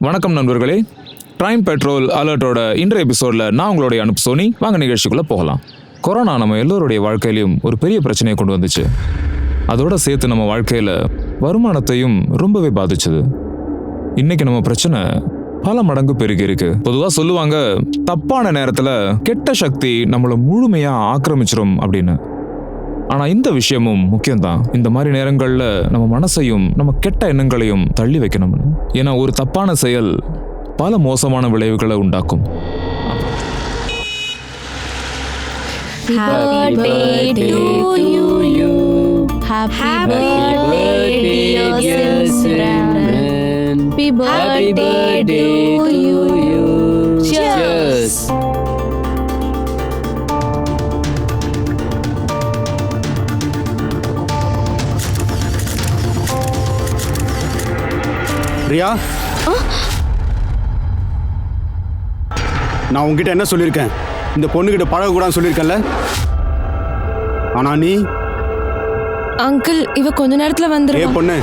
வணக்கம் நண்பர்களே, time petrol அலர்ட்டோட இன்றைய எபிசோடில் நான் உங்களுடைய அனுப்பு சோனி. வாங்க நிகழ்ச்சிக்குள்ளே போகலாம். கொரோனா நம்ம எல்லோருடைய வாழ்க்கையிலையும் ஒரு பெரிய பிரச்சனையை கொண்டு வந்துச்சு. அதோட சேர்த்து நம்ம வாழ்க்கையில் வருமானத்தையும் ரொம்பவே பாதிச்சது. இன்னைக்கு நம்ம பிரச்சனை பல மடங்கு பெருகி இருக்கு. பொதுவாக சொல்லுவாங்க, தப்பான நேரத்தில் கெட்ட சக்தி நம்மளை முழுமையாக ஆக்கிரமிச்சிரும் அப்படின்னு. ஆனால் இந்த விஷயமும் முக்கியம்தான். இந்த மாதிரி நேரங்களில் நம்ம மனசையும் நம்ம கெட்ட எண்ணங்களையும் தள்ளி வைக்கணும்னு. ஏன்னா ஒரு தப்பான செயல் பல மோசமான விளைவுகளை உண்டாக்கும். ரியா, நான் உங்ககிட்ட என்ன சொல்லியிருக்கேன்? இந்த பொண்ணுகிட்ட பழகக்கூடாதுன்னு சொல்லியிருக்கேன்ல. ஆனா நீ அங்கிள், இவ கொஞ்ச நேரத்துல வந்துருவா. பொண்ணு,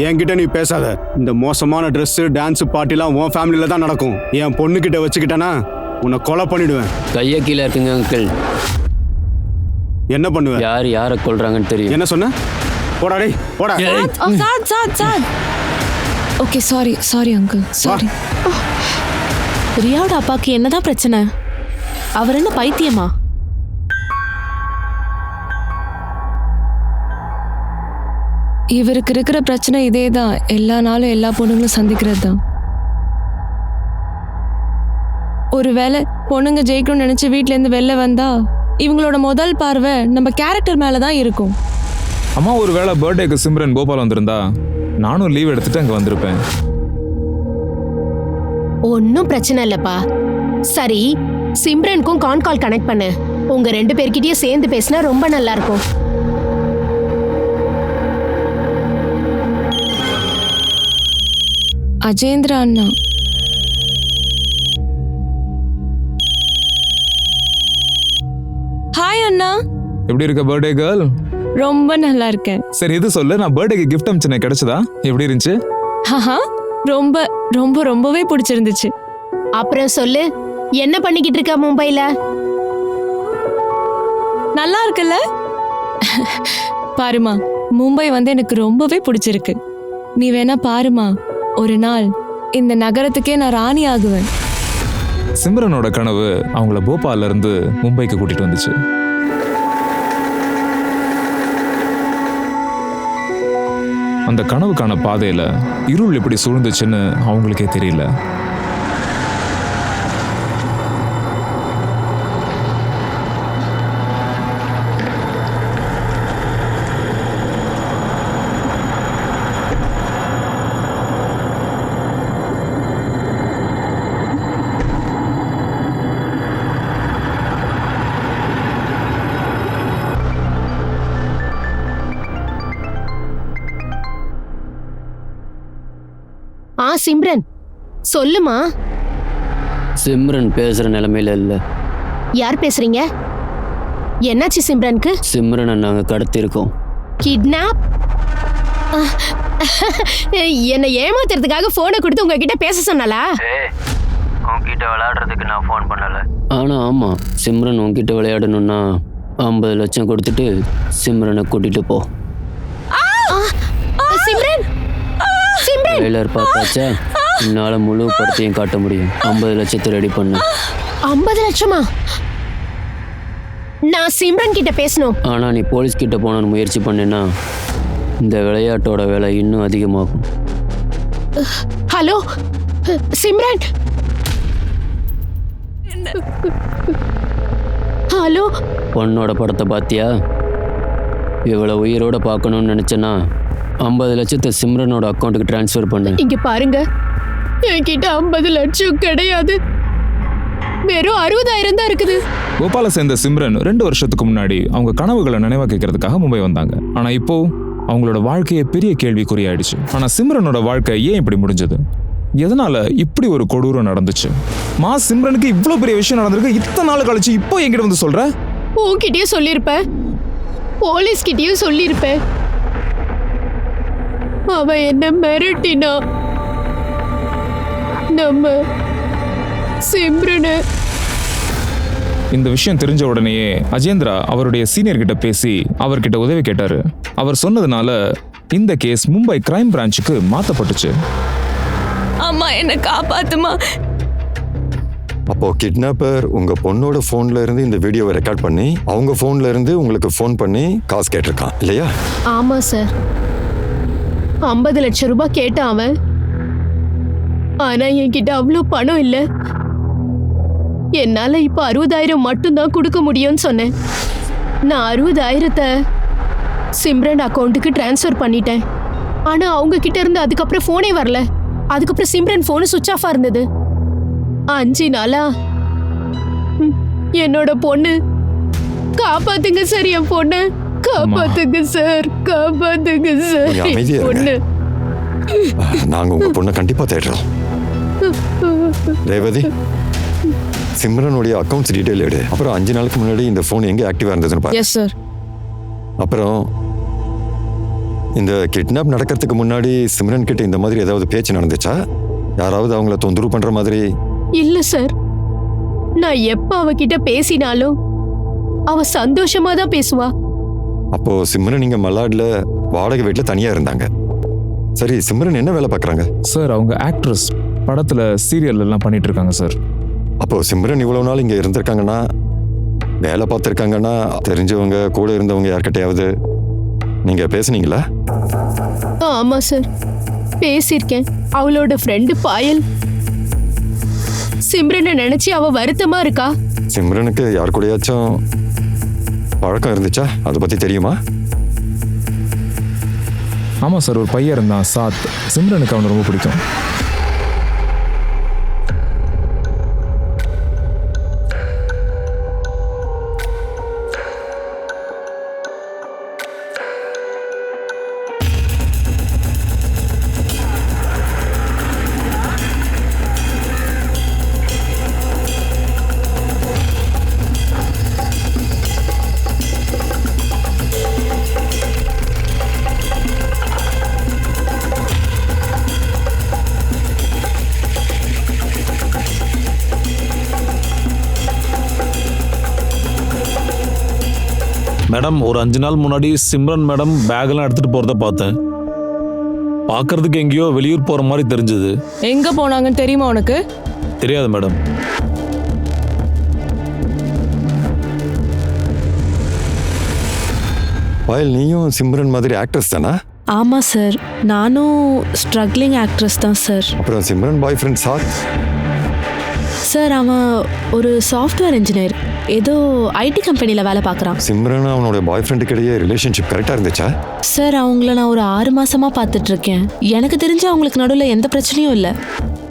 என்கிட்ட நீ பேசாத. இந்த மோசமான ட்ரெஸ், டான்ஸ், பார்ட்டிலாம் உன் ஃபேமிலியில தான் நடக்கும். என் பொண்ணுகிட்ட வச்சுக்கிட்டேன்னா உன்னை கொலை பண்ணிடுவேன். கைய கீழே இருக்குங்க அங்கிள். என்ன பண்ணுவேன்? யாரை கொல்றாங்கன்னு தெரியும். என்ன சொன்ன? போடா டேய், போடா. சாத். Okay, sorry uncle, sorry. ரியாவோட அப்பாக்கு என்னதான் பிரச்சனை? அவர் என்ன பைத்தியமா? இவருக்கு இருக்கிற பிரச்சனை இதே தான். எல்லா நாளும் எல்லா பொண்ணுங்களும் சந்திக்கிறது தான். ஒருவேளை பொண்ணுங்க ஜெயிக்கணும்னு நினைச்சு வீட்டுல இருந்து வெளில வந்தா இவங்களோட முதல் பார்வை நம்ம கேரக்டர் மேலதான் இருக்கும். அம்மா, ஒரு வேளை பர்த்டேக்கு சிம்ரன் போபால் வந்திருந்தா நானும் லீவ் எடுத்துட்டு அங்கே வந்திருப்பேன். ஒன்னும் பிரச்சனை இல்லப்பா. சரி, சிம்ரனுக்கும் கால் கனெக்ட் பண்ணு. உங்க ரெண்டு பேர்கிட்டயும் சேர்ந்து பேசினா ரொம்ப நல்லா இருக்கும். அஜேந்திரா அண்ணா. ஹாய் அண்ணா. எப்படி இருக்க பர்த்டே கேர்ள்? ரொம்ப நல்லா இருக்கேன். சரி, இது சொல்லு, நான் பர்த்டேக்கு கிஃப்ட் அமிச்சேன், கிடைச்சதா? எப்படி இருந்துச்சு? ரொம்ப ரொம்ப ரொம்பவே பிடிச்சிருந்துச்சு. அப்புறம் சொல்லு, என்ன பண்ணிக்கிட்டு இருக்க மும்பைல? நல்லா இருக்குல்ல? பாருமா, மும்பை வந்து எனக்கு ரொம்பவே பிடிச்சிருக்கு. நீ வேணா பாருமா, ஒரு நாள் இந்த நகரத்துக்கே நான் ராணி ஆகுவேன். சிம்ரனோட கனவு அவங்கள போபால்ல இருந்து மும்பைக்கு கூட்டிட்டு வந்துச்சு. அந்த கனவுக்கான பாதையில இருள் எப்படி சூழ்ந்துச்சுன்னு அவங்களுக்கே தெரியல. சிம்ரன், சொல்லுமா. சிம்ரன் பேசுற நிலைமையில இல்ல. யார் பேசுறீங்க? என்னாச்சு சிம்ரனுக்கு? சிம்ரனை நாங்க கடத்திருக்கோம். கிட்னாப்? என்னை ஏமாத்துறதுக்காக போனை கொடுத்து உங்ககிட்ட பேச சொன்னாலா? உன்கிட்ட விளையாடுறதுக்கு நான் ஃபோன் பண்ணல. ஆனா ஆமா, சிம்ரன் உன்கிட்ட விளையாடணும்னா 50 லட்சம் கொடுத்துட்டு சிம்ரனை கூட்டிட்டு போ. சிம்ரன், ட்ரெய்லர் பார்த்தாச்சா? என்னால முழு படத்தையும் காட்ட முடியும். 50 லட்சத்தை ரெடி பண்ணு. 50 லட்சமா? நான் சிம்ரன் கிட்ட பேசணும். ஆனா நீ போலீஸ் கிட்ட போன முயற்சி பண்ணேன்னா இந்த விளையாட்டோட விலை இன்னும் அதிகமாகும். ஹலோ சிம்ரன். ஹலோ. பொண்ணோட படத்தை பார்த்தியா? இவ்வளோ உயிரோட பார்க்கணும்னு நினைச்சேன்னா 50 லட்சத்தை சிம்ரனோட அக்கௌண்ட்டுக்கு டிரான்ஸ்ஃபர் பண்ணு. இங்க பாருங்க, என்கிட்ட 50 லட்சம் கிடையாது. வெறும் 60,000 தான் இருக்குது. போபால சேர்ந்த சிம்ரன் 2 வருஷத்துக்கு முன்னாடி அவங்க கனவுகளை நினைவாக்கிறதுக்காக மும்பை வந்தாங்க. ஆனா இப்போ அவங்களோட வாழ்க்கையை பெரிய கேள்விக்குறியாயிடுச்சு. ஆனா சிம்ரனோட வாழ்க்கை ஏன் இப்படி முடிஞ்சது? எதனால இப்படி ஒரு கொடூரம் நடந்துச்சு? சிம்ரனுக்கு இவ்வளவு பெரிய விஷயம் நடந்திருக்கு, இத்தனை நாள் கழிச்சு இப்போ என்கிட்ட வந்து சொல்ற? உன்கிட்டயும் சொல்லியிருப்பேன், போலீஸ் கிட்டயும் சொல்லியிருப்பேன். அவ என்ன மிரட்டினா. நம்ம சிம்ரனு. இந்த விஷயம் தெரிஞ்ச உடனேயே அஜேந்திரா அவருடைய சீனியர் கிட்ட பேசி அவர்கிட்ட உதவி கேட்டாரு. அவர் சொன்னதுனால இந்த கேஸ் மும்பை கிரைம் பிரான்ச்சுக்கு மாத்தப்பட்டுச்சு. அம்மா என்ன காப்பாத்துமா. அப்போ கிட்னாப்பர் உங்க பொண்ணோட போன்ல இருந்து இந்த வீடியோவை ரெக்கார்ட் பண்ணி அவங்க போன்ல இருந்து உங்களுக்கு ஃபோன் பண்ணி காசு கேட்டிருக்கான் இல்லையா? ஆமா சார், 50 லட்சம் ரூபாய் கேட்டான் அவன். ஆனா என்கிட்ட அவ்வளோ பணம் இல்ல. என்னால இப்ப 60,000 மட்டும்தான் கொடுக்க முடியும்னு சொன்னேன். நான் 60,000 சிம்ரன் அக்கௌண்ட்டுக்கு டிரான்ஸ்ஃபர் பண்ணிட்டேன். ஆனா அவங்க கிட்ட இருந்து அதுக்கப்புறம் போனே வரல. அதுக்கப்புறம் சிம்ரன் போனு சுவிட்ச் ஆஃபா இருந்தது. 5 நாளா என்னோட பொண்ணு. காப்பாத்துங்க சார், என் பொண்ணு காப்பாத்துங்க சார், காப்பாத்துங்க சார், நீங்க அமைதியா என் பொண்ணு. நாங்க உங்க பொண்ணை கண்டிப்பா தேடுறோம். ரேவதி, சிம்ரனுடைய அக்கௌண்ட்ஸ் டீடைல் எடு. அப்புறம் 5 நாளுக்கு முன்னாடி இந்த போன் எங்க ஆக்டிவா இருந்ததுன்னு பாரு. Yes sir. அப்புறம் இந்த கிட்னாப் நடக்கிறதுக்கு முன்னாடி சிம்ரன் கிட்ட இந்த மாதிரி ஏதாவது பேச்சு நடந்துச்சா? யாராவது அவங்கள தொந்தரவு பண்ற மாதிரி? இல்ல சார், நான் எப்ப அவகிட்ட பேசினாலும் அவ சந்தோஷமா தான் பேசுவா. அப்போ சிம்ரன் இங்க மல்லாட்ல வாடகை வீட்டுல தனியா இருந்தாங்க. சரி, சிம்ரன் என்ன வேலை பார்க்கறாங்க? சார் அவங்க ஆக்ட்ரஸ், படத்துல சீரியல் எல்லாம் பண்ணிட்டு இருக்காங்க சார். அப்போ சிம்ரன் இவ்வளவு நாள் இங்க இருந்திருக்காங்கன்னா, வேலை பார்த்துருக்காங்கன்னா, தெரிஞ்சவங்க கூட இருந்தவங்க யார்கிட்டயாவது நீங்க பேசுனீங்களா? ஆமா சார், பேசியிருக்கேன். அவளோட ஃப்ரெண்டு பாயல் சிம்ரனை நினைச்சு அவ வருத்தமா இருக்கா. சிம்ரனுக்கு யார் கூடயாச்சும் பழக்கம் இருந்துச்சா? அதை பத்தி தெரியுமா? ஆமா சார், ஒரு பையன் இருந்தான் சாத். சிம்ரனுக்கு அவனை ரொம்ப பிடிக்கும். மேடம், ஒரு 5 நாள் முன்னாடி சிம்ரன் மேடம் பேக்கெல்லாம் எடுத்துட்டு போறத பார்த்தேன். பார்க்கறதுக்கு எங்கேயோ வெளியூர் போற மாதிரி தெரிஞ்சது. எங்க போனாங்கன்னு தெரியுமா உனக்கு? தெரியாது மேடம். பாயல், நீயும் சிம்ரன் மாதிரி ஆக்ட்ரஸ் தானா? ஆமா சார், நானும் ஸ்ட்ரகிளிங் ஆக்ட்ரஸ் தான் சார். அப்புறம் சிம்ரன் பாய் ஃப்ரெண்ட் சாத்? சார் அவன் ஒரு சாஃப்ட்வேர் இன்ஜினியர், ஏதோ ஐடி கம்பெனியில் வேலை பார்க்குறான். சிம்ரன் அவனோட பாய் ஃப்ரெண்டுக்கு இடையே ரிலேஷன்ஷிப் கரெக்டாக இருந்துச்சா? சார் அவங்கள நான் ஒரு 6 மாசமா பார்த்துட்டு இருக்கேன். எனக்கு தெரிஞ்சு அவங்களுக்கு நடுவில் எந்த பிரச்சனையும் இல்லை.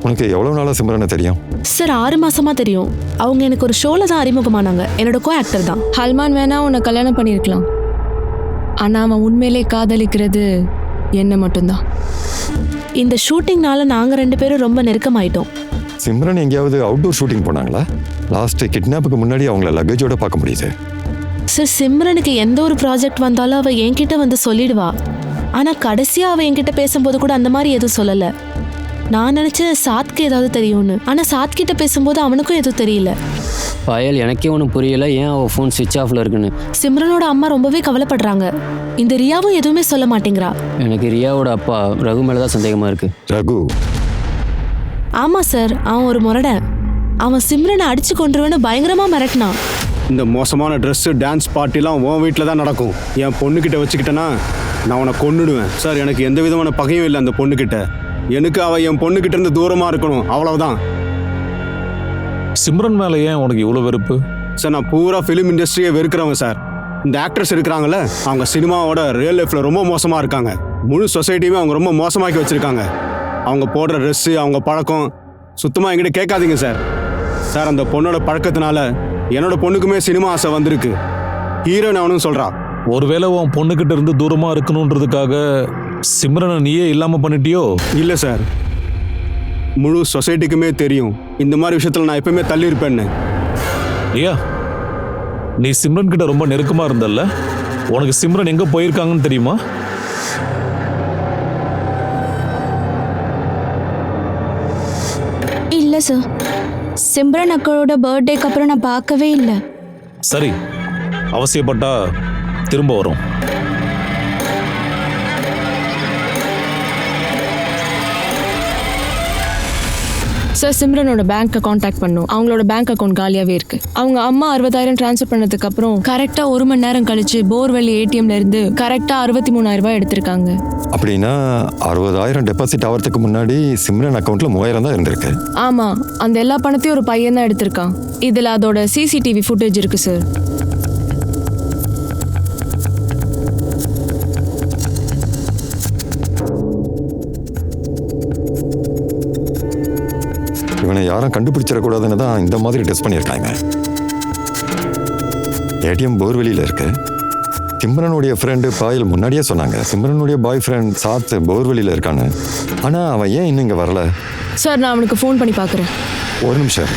உனக்கு எவ்வளோ நாளாக சிம்ரனை தெரியும்? சார் 6 மாசமா தெரியும். அவங்க எனக்கு ஒரு ஷோவில் தான் அறிமுகமானாங்க. என்னோட கோ ஆக்டர் தான். ஹல்மான் வேணா உன்னை கல்யாணம் பண்ணியிருக்கலாம். ஆனா அவன் உண்மையிலே காதலிக்கிறது என்ன மட்டும்தான். இந்த ஷூட்டிங்னால நாங்கள் 2 பேரும் ரொம்ப நெருக்கமாயிட்டோம். சிம்ரன் எங்கேயாவது அவுட்டோர் ஷூட்டிங் போனாங்களா? லாஸ்ட் கிட்னாப்புக்கு முன்னாடி அவங்கள லக்கேஜோட பார்க்க முடியுது. சார் சிம்ரனுக்கு எந்த ஒரு ப்ராஜெக்ட் வந்தாலும் அவள் என்கிட்ட வந்து சொல்லிடுவா. ஆனால் கடைசியாக அவள் என்கிட்ட பேசும்போது கூட அந்த மாதிரி எதுவும் சொல்லலை. நான் நினச்சேன் சாத்க்கு ஏதாவது தெரியும்னு. ஆனால் சாத்கிட்ட பேசும்போது அவனுக்கும் எதுவும் தெரியல. பாயல், எனக்கே ஒன்றும் புரியல ஏன் அவள் ஃபோன் சுவிட்ச் ஆஃப்ல இருக்குன்னு. சிம்ரனோட அம்மா ரொம்பவே கவலைப்படுறாங்க. இந்த ரியாவும் எதுவுமே சொல்ல மாட்டேங்கிறா. எனக்கு ரியாவோட அப்பா ரகு மேலே தான் சந்தேகமாக இருக்கு. ரகு? ஆமாம் சார், அவன் ஒரு முரடன். அவன் சிம்ரனை அடிச்சு கொண்டுருவேன்னு பயங்கரமாக மிரட்டினான். இந்த மோசமான ட்ரெஸ்ஸு டான்ஸ் பார்ட்டிலாம் உன் வீட்டில் தான் நடக்கும். என் பொண்ணுக்கிட்ட வச்சுக்கிட்டேன்னா நான் உன்னை கொன்னுடுவேன். சார், எனக்கு எந்த விதமான பகையும் இல்லை அந்த பொண்ணுக்கிட்ட. எனக்கு அவள் என் பொண்ணுக்கிட்ட இருந்து தூரமாக இருக்கணும், அவ்வளவுதான். சிம்ரன் மேலே ஏன் உனக்கு இவ்வளோ வெறுப்பு? சார், நான் பூரா ஃபிலிம் இண்டஸ்ட்ரியை வெறுக்கிறவங்க சார். இந்த ஆக்ட்ரஸ் இருக்கிறாங்கல்ல, அவங்க சினிமாவோட ரியல் லைஃப்பில் ரொம்ப மோசமாக இருக்காங்க. முழு சொசைட்டியுமே அவங்க ரொம்ப மோசமாக்கி வச்சுருக்காங்க. அவங்க போடுற ட்ரெஸ்ஸு, அவங்க பழக்கம் சுத்தமாக என்கிட்ட கேட்காதீங்க சார். சார், அந்த பொண்ணோட பழக்கத்தினால என்னோட பொண்ணுக்குமே சினிமா ஆசை வந்திருக்கு. ஹீரோயின் அவனும் சொல்கிறா. ஒருவேளை உன் பொண்ணுக்கிட்ட இருந்து தூரமாக இருக்கணுன்றதுக்காக சிம்ரனை நீயே இல்லாமல் பண்ணிட்டியோ? இல்லை சார், முழு சொசைட்டிக்குமே தெரியும் இந்த மாதிரி விஷயத்தில் நான் எப்பவுமே தள்ளி இருப்பேன்னு. ரியா, நீ சிம்ரன் கிட்ட ரொம்ப நெருக்கமாக இருந்தல்ல, உனக்கு சிம்ரன் எங்கே போயிருக்காங்கன்னு தெரியுமா? இல்லை சார், சிம்ரன் அக்காவோட பர்த்டேக்கு அப்புறம் நான் பார்க்கவே இல்லை. சரி, அவசியப்பட்டா திரும்ப வரும். சார், சிம்ரனோட பேங்க்கை காண்டாக்ட் பண்ணோம். அவங்களோட பேங்க் அக்கௌண்ட் காலியாகவே இருக்கு. அவங்க அம்மா 60,000 ட்ரான்ஸ்ஃபர் பண்ணதுக்கு அப்புறம் கரெக்டாக 1 மணி நேரம் கழிச்சு போர்வெல்லி ஏடிஎம்ல இருந்து கரெக்டாக 63,000 ரூபாய் எடுத்திருக்காங்க. அப்படின்னா 60,000 டெபாசிட் ஆகிறதுக்கு முன்னாடி சிம்ரன் அக்கௌண்ட்ல 3,000 தான் இருந்திருக்கு. ஆமா, அந்த எல்லா பணத்தையும் ஒரு பையன் தான் எடுத்திருக்கான். இதுல அதோட சிசிடிவி ஃபுட்டேஜ் இருக்கு சார். இவனை யாரும் கண்டுபிடிச்சிடக்கூடாதுன்னு தான் இந்த மாதிரி டெஸ்ட் பண்ணியிருக்காங்க. ஏடிஎம் போர்வெளியில் இருக்கு. சிம்ரனுடைய ஃப்ரெண்டு பாயல் முன்னாடியே சொன்னாங்க சிம்ரனுடைய பாய் ஃப்ரெண்ட் சாத் போர்வெளியில் இருக்கான்னு. ஆனால் அவன் ஏன் இன்னும் இங்கே வரல? சார், நான் அவனுக்கு ஃபோன் பண்ணி பார்க்குறேன். ஒரு நிமிஷம்.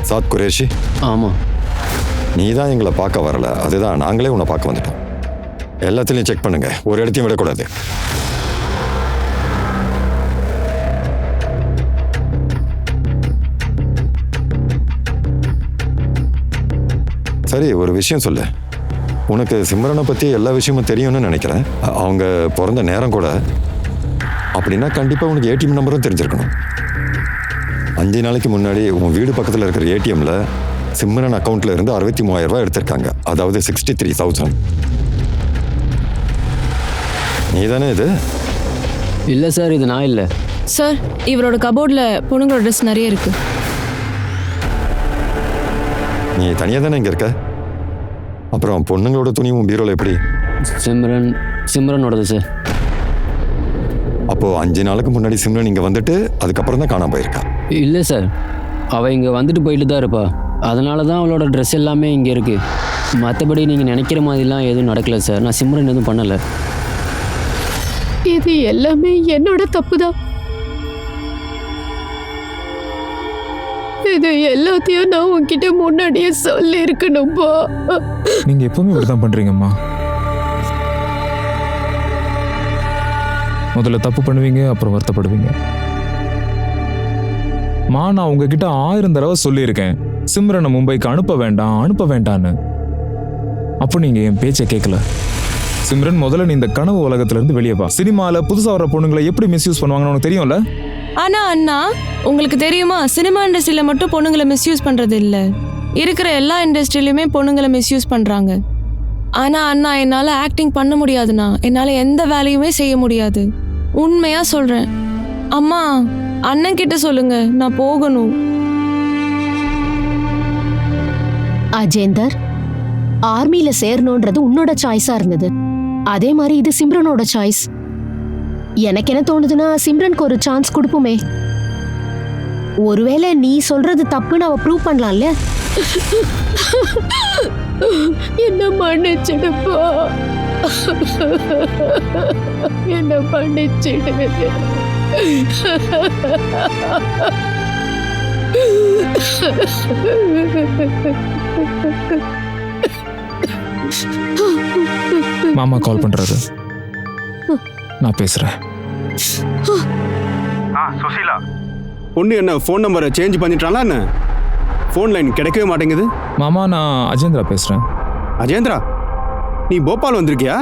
சாத் குரேஷி, ஆமாம். நீ தான் எங்களை பார்க்க வரல, அதுதான் நாங்களே உன்னை பார்க்க வந்துட்டோம். எல்லாத்துலேயும் செக் பண்ணுங்க, ஒரு இடத்தையும் விடக்கூடாது. சரி, ஒரு விஷயம் சொல்லு. உனக்கு சிம்ரனை பற்றி எல்லா விஷயமும் தெரியும்னு நினைக்கிறேன். அவங்க பிறந்த நேரம் கூட. அப்படின்னா கண்டிப்பாக உனக்கு ஏடிஎம் நம்பரும் தெரிஞ்சிருக்கணும். 5 நாளைக்கு முன்னாடி உன் வீடு பக்கத்தில் இருக்கிற ஏடிஎம்ல சிம்ரன் அக்கௌண்ட்ல இருந்து 63,000 ரூபாய் எடுத்திருக்காங்க. அதாவது 63,000. நீ தானே இது? இல்லை சார், இது நான் இல்லை. சார், இவரோட கபோர்டில் பொண்ணுங்களோட ட்ரெஸ் நிறைய இருக்கு. நீ தனியாக தானே இங்கே இருக்க? அப்புறம் பொண்ணுங்களோட துணியும் பீரோல எப்படி? சிம்ரனோடது சார். அப்போ 5 நாளுக்கு முன்னாடி சிம்ரன் இங்கே வந்துட்டு அதுக்கப்புறம் தான் காணாம போயிருக்கா. இல்லை சார், அவள் இங்கே வந்துட்டு போயிட்டு தான் இருப்பா. அதனால தான் அவளோட ட்ரெஸ் எல்லாமே இங்கே இருக்குது. மற்றபடி நீங்கள் நினைக்கிற மாதிரிலாம் எதுவும் நடக்கலை சார். நான் சிம்ரன் எதுவும் பண்ணலை. இது எல்லாமே என்னோட தப்பு தான். இது எல்லாத்தையும் நான் உன்கிட்ட முன்னாடியே சொல்லி இருக்கணும்பா. நீங்க எப்பவுமே இப்படிதான் பண்றீங்கம்மா. முதல்ல தப்பு பண்ணுவீங்க, அப்புறம் வருத்தப்படுவீங்க. நான் உங்ககிட்ட 1000 தடவை சொல்லியிருக்கேன் சிம்ரனை மும்பைக்கு அனுப்ப வேண்டான்னு. அப்போ நீங்க என் பேச்சை கேட்கல. சிம்ரன், முதல்ல நீ இந்த கனவு உலகத்துல இருந்து வெளியே வா. சினிமால புதுசா வர பொண்ணுங்களை எப்படி மிஸ்யூஸ் பண்ணுவாங்கன்னு உனக்கு தெரியும்ல? ஆனா அண்ணா, உங்களுக்கு தெரியுமா, சினிமா இண்டஸ்ட்ரியில மட்டும் பொண்ணுங்களை மிஸ்யூஸ் பண்றது இல்ல, இருக்கிற எல்லா இண்டஸ்ட்ரியிலுமே பொண்ணுங்களை மிஸ்யூஸ் பண்றாங்க. ஆனா அண்ணா, என்னால ஆக்டிங் பண்ண முடியாதுண்ணா. என்னால எந்த வேலையுமே செய்ய முடியாது. உண்மையா சொல்றேன். அம்மா, அண்ணன் கிட்ட சொல்லுங்க, நான் போகணும். அஜேந்தர், ஆர்மியில சேரணும்ன்றது உன்னோட சாய்ஸா இருந்தது. அதே மாதிரி இது சிம்ரனோட சாய்ஸ். எனக்கு என்ன தோணுதுன்னா, சிம்ரனுக்கு ஒரு சான்ஸ் கொடுப்போமே. ஒருவேளை நீ சொல்றது தப்புன்னு அவ ப்ரூவ் பண்ணலாம்ல. என்ன மன்னிச்சிடுப்பா, என்ன மன்னிச்சிடு. மாமா கால் பண்றாரு, நான் பேசுறேன். சுஷீலா, பொண்ணு என்ன ஃபோன் நம்பரை சேஞ்ச் பண்ணிட்டாங்களா என்ன? ஃபோன் லைன் கிடைக்கவே மாட்டேங்குது. மாமா, நான் அஜேந்திரா பேசுறேன். அஜேந்திரா, நீ போபால் வந்திருக்கியா?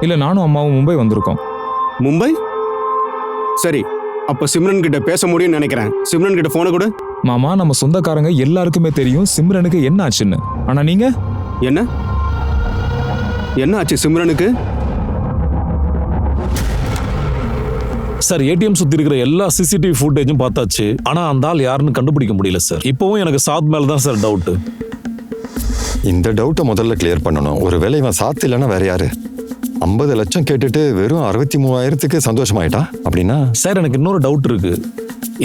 இல்ல, நானும் அம்மாவும் மும்பை வந்திருக்கோம். மும்பை? சரி, அப்போ சிம்ரன் கிட்ட பேச முடியும்னு நினைக்கிறேன். சிம்ரன் கிட்ட போனை கொடு. மாமா, நம்ம சொந்தக்காரங்க எல்லாருக்குமே தெரியும் சிம்ரனுக்கு என்ன ஆச்சுன்னு. ஆனா நீங்க என்ன ஆச்சு சிம்ரனுக்கு? சார், ஏடிஎம் சுத்தி இருக்கிற எல்லா சிசிடிவி ஃபுட்டேஜும் பார்த்தாச்சு. ஆனா அந்த ஆள் யாருன்னு கண்டுபிடிக்க முடியல சார். இப்பவும் எனக்கு சாத் மேல தான் சார் டவுட். இந்த டவுட்டை முதல்ல கிளியர் பண்ணணும். ஒருவேளை இவன் சாத் இல்லைன்னா வேற யாரு? 50 லட்சம் கேட்டுட்டு வெறும் 63,000க்கு சந்தோஷமாயிட்டா அப்படின்னா? சார், எனக்கு இன்னொரு டவுட் இருக்கு.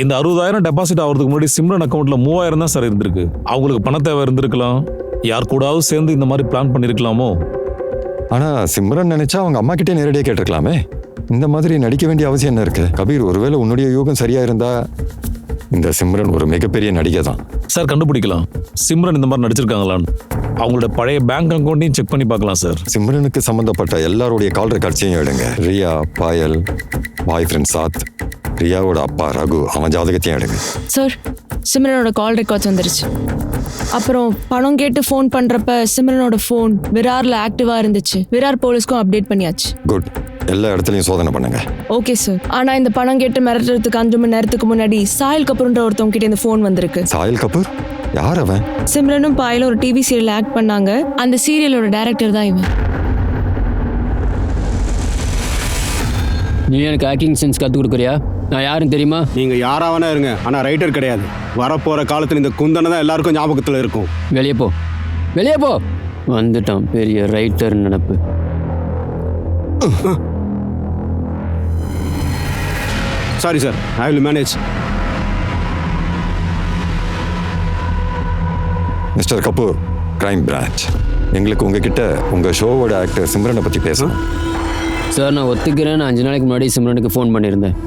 இந்த 60,000 டெபாசிட் ஆகிறதுக்கு முன்னாடி சிம்ரன் அக்கௌண்ட்ல 3,000 தான் சார் இருந்திருக்கு. அவங்களுக்கு பண தேவை இருந்திருக்கலாம். யார் கூடயாவது சேர்ந்து இந்த மாதிரி பிளான் பண்ணியிருக்கலாமோ? ஆனா சிம்ரன் நினைச்சா அவங்க அம்மா கிட்டே நேரடியாக கேட்டிருக்கலாமே. இந்த மாதிரி நடிக்க வேண்டிய அவசியம் என்ன இருக்கு? கபீர், ஒருவேளை உன்னுடைய யூகம் சரியா இருந்தா இந்த சிம்ரன் ஒரு மிகப்பெரிய நடிகை தான். சார் கண்டுபிடிக்கலாம் சிம்ரன் இந்த மாதிரி நடிச்சிருக்காங்களான்னு. அவங்களோட பழைய பேங்க் அக்கௌண்ட்டையும் செக் பண்ணி பார்க்கலாம் சார். சிம்ரனுக்கு சம்பந்தப்பட்ட எல்லாருடைய கால் ரெக்கார்ட்ஸையும் எடுங்க. ரியா, பாயல், பாய் ஃப்ரெண்ட் சாத், ரியாவோட அப்பா ரகு, அவன் ஜாதகத்தையும் எடுங்க. சார், சிம்ரனோட கால் ரெக்கார்ட்ஸ் வந்துருச்சு. அப்புறம் பணம் கேட்டு ஃபோன் பண்றப்ப சிம்ரனோட ஃபோன் விரார்ல ஆக்டிவா இருந்துச்சு. விரார் போலீஸ்க்கும் அப்டேட் பண்ணியாச்சு. குட், எல்லா இடத்துலையும் சோதனை பண்ணுங்க. Okay sir. ஆனா இந்த பணம் கேட்டு மிரட்டுறதுக்கு 5 மணி நேரத்துக்கு முன்னாடி சாயல் கபூர்ன்ற ஒருத்தவங்க கிட்ட இந்த ஃபோன் வந்திருக்கு. சாயல் கபூர் யார் அவன்? சிம்ரனும் பாயலும் ஒரு டிவி சீரியல் ஆக்ட் பண்ணாங்க. அந்த சீரியலோட டைரக்டர் தான் இவன். நீ எனக்கு ஆக்டிங் சென்ஸ் கற்றுக் கொடுக்குறியா? நான் யாருன்னு தெரியுமா? நீங்க யாராவனா இருங்க, ஆனா ரைட்டர் கிடையாது. வரப்போற காலத்துல இந்த குந்தனை தான் எல்லாருக்கும் ஞாபகத்துல இருக்கும். வெளியே போ, வெளியே போ. வந்துட்டான் பெரிய ரைட்டர் நினப்பு. Sorry sir, I will manage. Mister Kapoor, crime branch. எங்களுக்கு உங்ககிட்ட உங்க ஷோவோட ஆக்டர் சிம்ரனை பத்தி பேசணும். சார், நான் ஒத்துக்கிறேன். நான் 5 நாளைக்கு முன்னாடி சிம்ரனுக்கு ஃபோன் பண்ணியிருந்தேன்.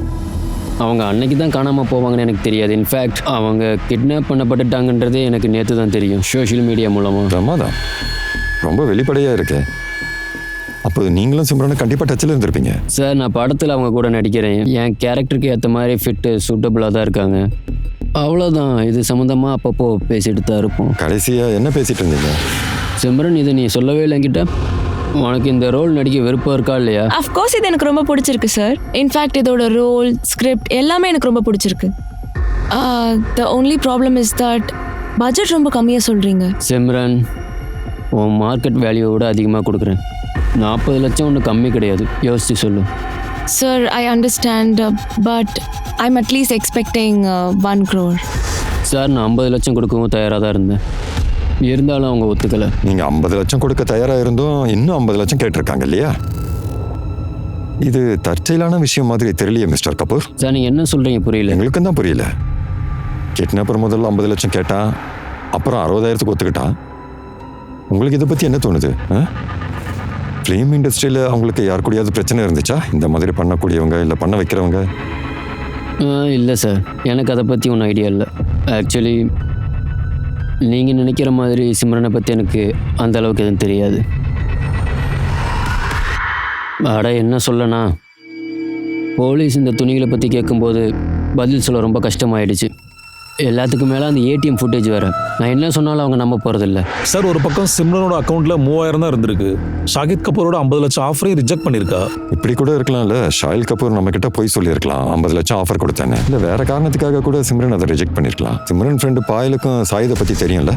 அவங்க அன்னைக்கு தான் காணாமல் போவாங்கன்னு எனக்கு தெரியாது. இன்ஃபேக்ட் அவங்க கிட்னாப் பண்ணப்பட்டுட்டாங்கன்றதே எனக்கு நேற்று தான் தெரியும், சோஷியல் மீடியா மூலமாக. பிரமாதம், ரொம்ப வெளிப்படையாக இருக்கு. அப்போ நீங்களும் சிம்ரனும் கண்டிப்பாக டச்சில் இருந்திருப்பீங்க. சார், நான் படத்தில் அவங்க கூட நடிக்கிறேன். என் கேரக்டருக்கு ஏற்ற மாதிரி ஃபிட்டு சூட்டபுளாக தான் இருக்காங்க. அவ்வளோதான். இது சம்மந்தமாக அப்பப்போ பேசிட்டு தான் இருப்போம். கடைசியாக என்ன பேசிட்டு இருந்தீங்க? சிம்ரன், இதை நீ சொல்லவே இல்லை என்கிட்ட. உனக்கு இந்த ரோல் நடிக்க விருப்பம் இருக்கா இல்லையா? அஃப்கோர்ஸ் இது எனக்கு ரொம்ப பிடிச்சிருக்கு சார். இன்ஃபேக்ட் இதோட ரோல், ஸ்கிரிப்ட் எல்லாமே எனக்கு ரொம்ப பிடிச்சிருக்கு. The only problem is that budget ரொம்ப கம்மியாக சொல்கிறீங்க. சிம்ரன், உன் மார்க்கெட் வேல்யூவோட அதிகமாக கொடுக்குறேன். 40 லட்சம் ஒன்றும் கம்மி கிடையாது. யோசிச்சு சொல்லு. Sir, I understand, but I'm at least expecting 1 crore. Sir, நான் 50 லட்சம் கொடுக்கவும் தயாராக தான் இருந்தேன். இருந்தாலும் அவங்க ஒத்துக்கலை. நீங்கள் 50 லட்சம் கொடுக்க தயாராக இருந்தும் இன்னும் 50 லட்சம் கேட்டிருக்காங்க இல்லையா? இது தற்செயலான விஷயம் மாதிரி தெரியலையே மிஸ்டர் கபூர். சார், நீங்கள் என்ன சொல்கிறீங்க? புரியல. எங்களுக்கும் தான் புரியல. கிட்னாப்பர் முதல்ல 50 லட்சம் கேட்டான், அப்புறம் 60,000க்கு ஒத்துக்கிட்டான். உங்களுக்கு இதை பற்றி என்ன தோணுது? ஃபிலிம் இண்டஸ்ட்ரியில் அவங்களுக்கு யார் கூடயாவது பிரச்சனை இருந்துச்சா? இந்த மாதிரி பண்ணக்கூடியவங்க இல்லை பண்ண வைக்கிறவங்க? இல்லை சார், எனக்கு அதை பற்றி ஒன்றும் ஐடியா இல்லை. ஆக்சுவலி நீங்கள் நினைக்கிற மாதிரி சிம்ரனை பற்றி எனக்கு அந்த அளவுக்கு எதுவும் தெரியாது. அட என்ன சொல்லனா, போலீஸ் இந்த துணிகளை பற்றி கேட்கும்போது பதில் சொல்ல ரொம்ப கஷ்டமாயிடுச்சு. எல்லாத்துக்கும் மேலே அந்த ஏடிஎம் ஃபுட்டேஜ் வேறு. நான் என்ன சொன்னாலும் அவங்க நம்ப போகிறதில்ல. சார், ஒரு பக்கம் சிம்ரனோட அக்கௌண்ட்டில் 3000 தான் இருந்திருக்கு. ஷாகித் கபூரோட 50 லட்சம் ஆஃபரையும் ரிஜெக்ட் பண்ணியிருக்கா. இப்படி கூட இருக்கலாம்ல. ஷாயில் கபூர் நம்ம கிட்ட போய் சொல்லியிருக்கலாம் 50 லட்சம் ஆஃபர் கொடுத்தேன்னு. இல்லை வேற காரணத்துக்காக கூட சிம்ரன் அதை ரிஜெக்ட் பண்ணியிருக்கலாம். சிம்ரன் ஃப்ரெண்டு பாயலுக்கும் சாயிதை பற்றி தெரியும்ல.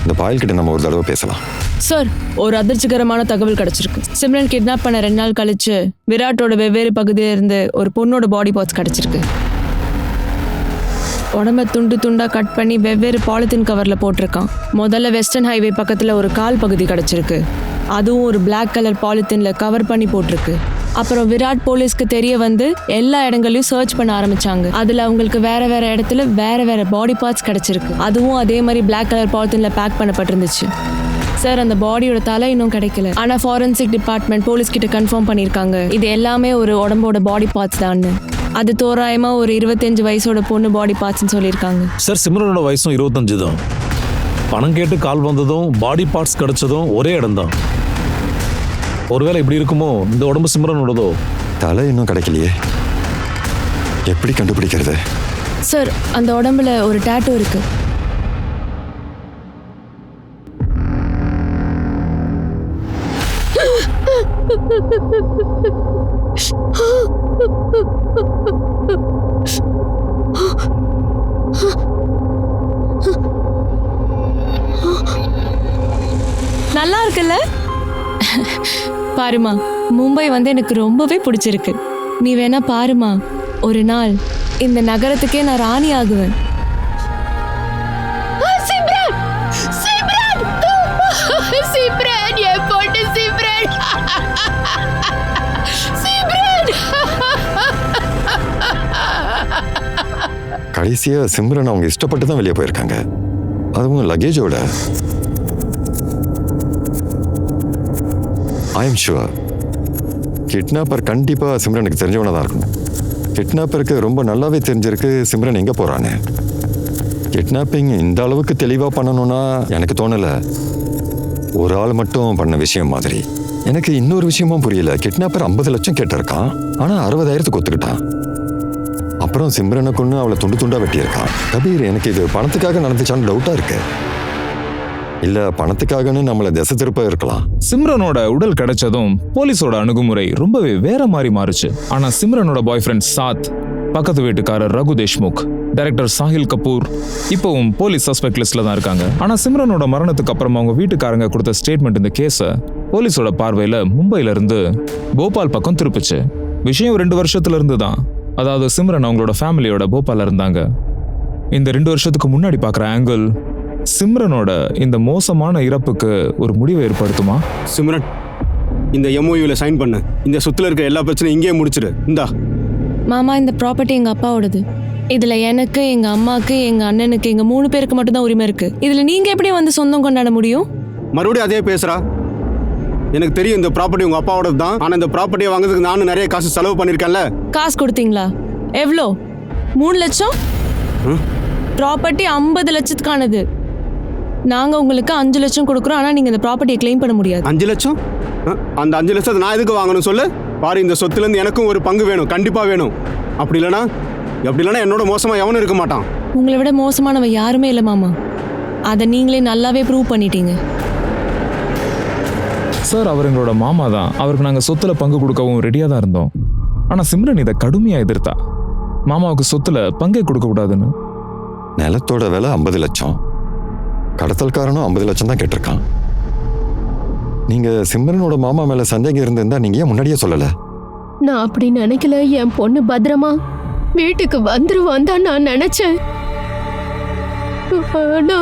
இந்த பாயல் கிட்ட நம்ம ஒரு தடவை பேசலாம். சார், ஒரு அதிர்ச்சிகரமான தகவல் கிடைச்சிருக்கு. சிம்ரன் கிட்னாப் பண்ண 2 நாள் கழிச்சு விராட்டோட வெவ்வேறு பகுதியில இருந்து ஒரு பொண்ணோட பாடி பார்ட்ஸ் கிடைச்சிருக்கு. உடம்ப துண்டு துண்டா கட் பண்ணி வெவ்வேறு பாலித்தீன் கவர்ல போட்டிருக்கான். முதல்ல வெஸ்டர்ன் ஹைவே பக்கத்துல ஒரு கால் பகுதி கிடைச்சிருக்கு. அதுவும் ஒரு பிளாக் கலர் பாலித்தீன்ல கவர் பண்ணி போட்டிருக்கு. அப்புறம் விராட் போலீஸ்க்கு தெரிய வந்து எல்லா இடங்களையும் சர்ச் பண்ண ஆரம்பிச்சாங்க. அதுல அவங்களுக்கு வேற வேற இடத்துல வேற வேற பாடி பார்ட்ஸ் கிடைச்சிருக்கு. அதுவும் அதே மாதிரி பிளாக் கலர் பாலித்தீன்ல பேக் பண்ணப்பட்டிருந்துச்சு. சார், அந்த பாடியோட தலை இன்னும் கிடைக்கல. ஆனா ஃபாரன்சிக் டிபார்ட்மெண்ட் போலீஸ் கிட்ட கன்ஃபார்ம் பண்ணியிருக்காங்க இது எல்லாமே ஒரு உடம்போட பாடி பார்ட்ஸ் தான். அது தோராயமா ஒரு 25 வயசோட பொண்ணு பாடி பார்ட்ஸ்னு சொல்லியிருக்காங்க. சார், சிம்ரனோட வயசும் 25 தான். பணம் கேட்டு கால் வந்ததும் பாடி பார்ட்ஸ் கிடைச்சதும் ஒரே இடம்தான். ஒருவேளை இப்படி இருக்குமோ? இந்த உடம்பு சிம்ரனோடதோ? தலை இன்னும் கிடைக்கலையே, எப்படி கண்டுபிடிக்கிறது? சார், அந்த உடம்புல ஒரு டாட்டூ இருக்கு. நல்லா இருக்குல்ல? பாருமா, மும்பை வந்து எனக்கு ரொம்பவே பிடிச்சிருக்கு. நீ வேணா பாருமா, ஒரு நாள் இந்த நகரத்துக்கே நான் ராணி ஆகுவேன். கடைசியா சிம்ரன் அவங்க இஷ்டப்பட்டு தான் வெளியே போயிருக்காங்க. அதுவும் லக்கேஜோட. ஐ எம் ஷுவர் கிட்னாப்பர் கண்டிப்பா சிம்ரனுக்கு தெரிஞ்சவனா தான் இருக்கணும். கிட்னாப்பருக்கு ரொம்ப நல்லாவே தெரிஞ்சிருக்கு சிம்ரன் எங்க போறான்னு. கிட்னாப்பிங் இந்த அளவுக்கு தெளிவா பண்ணணும்னா எனக்கு தோணல ஒரு ஆள் மட்டும் பண்ண விஷயம் மாதிரி. எனக்கு இன்னொரு விஷயமும் புரியல. கிட்னாப்பர் 50 லட்சம் கேட்டிருக்கான், ஆனா 60,000த்துக்கு ஒத்துக்கிட்டான். அப்புறம் சிம்ரனை கொண்டு அவளை துண்டு துண்டா வெட்டியிருக்கான். கபீர், எனக்கு இது பணத்துக்காக நடந்துச்சான்னு டவுட்டா இருக்கு. இல்ல பணத்துக்காகன்னு நம்மளை திசை திருப்ப இருக்கலாம். சிம்ரனோட உடல் கிடைச்சதும் போலீஸோட அணுகுமுறை ரொம்பவே வேற மாதிரி மாறுச்சு. ஆனா சிம்ரனோட பாய் ஃப்ரெண்ட் சாத், பக்கத்து வீட்டுக்காரர் ரகு தேஷ்முக், டைரக்டர் சாஹில் கபூர் இப்பவும் போலீஸ் சஸ்பெக்ட் லிஸ்ட்ல தான் இருக்காங்க. ஆனா சிம்ரனோட மரணத்துக்கு அப்புறம் அவங்க வீட்டுக்காரங்க கொடுத்த ஸ்டேட்மெண்ட் இந்த கேஸை போலீஸோட பார்வையில மும்பைல இருந்து போபால் பக்கம் திருப்பிச்சு. விஷயம் 2 வருஷத்துல இருந்து தான். அதாவது சிம்ரன் அவங்களோட ஃபேமிலியோட போபால்ல இருந்தாங்க. இந்த 2 வருஷத்துக்கு முன்னாடி பார்க்குற ஆங்கிள் சிம்ரனோட இந்த மோசமான இறப்புக்கு ஒரு முடிவை ஏற்படுத்துமா? சிம்ரன், இந்த எம்ஓயூல சைன் பண்ணு. இந்த சொத்துல இருக்க எல்லா பிரச்சனையும் இங்கேயே முடிச்சிடு. இந்தா. மாமா, இந்த ப்ராப்பர்ட்டி எங்க அப்பாவோடது. இதுல எனக்கு, எங்க அம்மாக்கு, எங்க அண்ணனுக்கு, எங்க 3 பேருக்கு மட்டும் தான் உரிமை இருக்கு. இதுல நீங்க எப்படி வந்து சொந்தம் கொண்டாட முடியும்? மறுபடியும் அதே பேசுறா. எனக்கு தெரியும் இந்த ப்ராப்பர்ட்டி உங்க அப்பாவோடது தான். ஆனா இந்த ப்ராப்பர்ட்டியை வாங்குறதுக்கு நானும் நிறைய காசு செலவு பண்ணிருக்கேன்ல. காசு கொடுத்தீங்களா? எவ்வளோ? 3 லட்சம்? ப்ராப்பர்ட்டி 50 லட்சத்துக்கானது. நாங்க உங்களுக்கு 5 லட்சம் கொடுக்குறோம். ஆனா நீங்க இந்த ப்ராப்பர்ட்டியை கிளைம் பண்ண முடியாது. 5 லட்சம்? அந்த 5 லட்சத்தை நான் எதுக்கு வாங்கணும் சொல்லு? பாரு, இந்த சொத்துல இருந்து எனக்கும் ஒரு பங்கு வேணும், கண்டிப்பா வேணும். அப்படி இல்லைன்னா என்னோட மோசமா எவனும் இருக்க மாட்டான். உங்களை விட மோசமானவ யாருமே இல்லை மாமா. அதை நீங்களே நல்லாவே ப்ரூவ் பண்ணிட்டீங்க. சார், அவர் எங்களோட மாமா தான். அவருக்கு நாங்கள் சொத்துல பங்கு கொடுக்கவும் ரெடியாக தான் இருந்தோம். ஆனால் சிம்ரன் இதை கடுமையாக எதிர்த்தா. மாமாவுக்கு சொத்துல பங்கே கொடுக்கக்கூடாதுன்னு. நிலத்தோட விலை 50 லட்சம், கடத்தல்காரனும் 50 லட்சம் தான் கேட்டிருக்கான். நீங்க சிம்ரனோட மாமா மேல சந்தேகம் இருந்திருந்தா நீங்க ஏன் முன்னாடியே சொல்லல? நான் அப்படி நினைக்கல. என் பொண்ணு பத்திரமா வீட்டுக்கு வந்துருவான் தான் நான் நினைச்சேன். ஆனா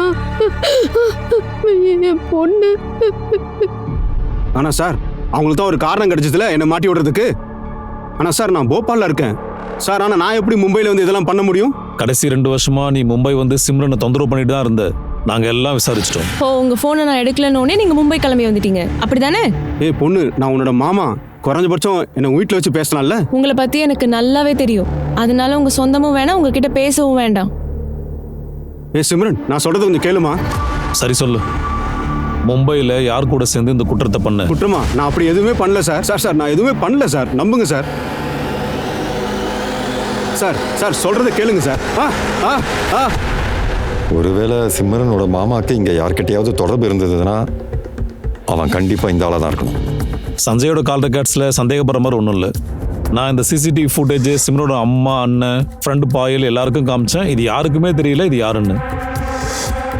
என் பொண்ணு. ஆனா சார், அவங்களுக்கு தான் ஒரு காரணம் கிடைச்சதுல என்னை மாட்டி விடுறதுக்கு. ஆனா சார், நான் போபால்ல இருக்கேன் சார். ஆனா நான் எப்படி மும்பைல வந்து இதெல்லாம் பண்ண முடியும்? கடைசி 2 வருஷமா நீ மும்பை வந்து சிம்ரனை தொந்தரவு பண்ணிட்டு தான் இருந்த. நாங்க எல்லாம் விசாரிச்சிட்டோம். ஓ, உங்க போனை நான் எடுக்கலன்னு நீங்க மும்பை கிளம்பி வந்துட்டீங்க, அப்படிதானே? ஏய் பொண்ணு, நான் உன்னோட மாமா. குறைஞ்சபட்சம் என்ன வீட்டில் வச்சு பேசலாம்ல? உங்களை பத்தி எனக்கு நல்லாவே தெரியும். அதனால உங்க சொந்தமும் வேணாம், உங்ககிட்ட பேசவும் வேண்டாம். ஏய் சிம்ரன், நான் சொல்றது கொஞ்சம் கேளுமா? சரி சொல்லு. மும்பையில் யார் கூட சேர்ந்து இந்த குற்றத்தை பண்ண? குற்றமா? நான் அப்படி எதுவுமே பண்ணல சார். சார் நான் எதுவுமே பண்ணல சார், நம்புங்க சார். சார் சொல்றதை கேளுங்க சார். ஒருவேளை சிம்ரனோட மாமாக்கு இங்க யார்கிட்டயாவது தொடர்பு இருந்ததுன்னா அவன் கண்டிப்பா இந்த ஆளா தான் இருக்கணும். சஞ்சயோட கால் ரெக்கார்ட்ஸில் சந்தேகப்படுற மாதிரி ஒன்றும் இல்லை. நான் இந்த சிசிடிவி ஃபுட்டேஜ் சிம்ரனோட அம்மா, அண்ணன், ஃப்ரெண்டு பாயில் எல்லாருக்கும் காமிச்சேன். இது யாருக்குமே தெரியல இது யாருன்னு.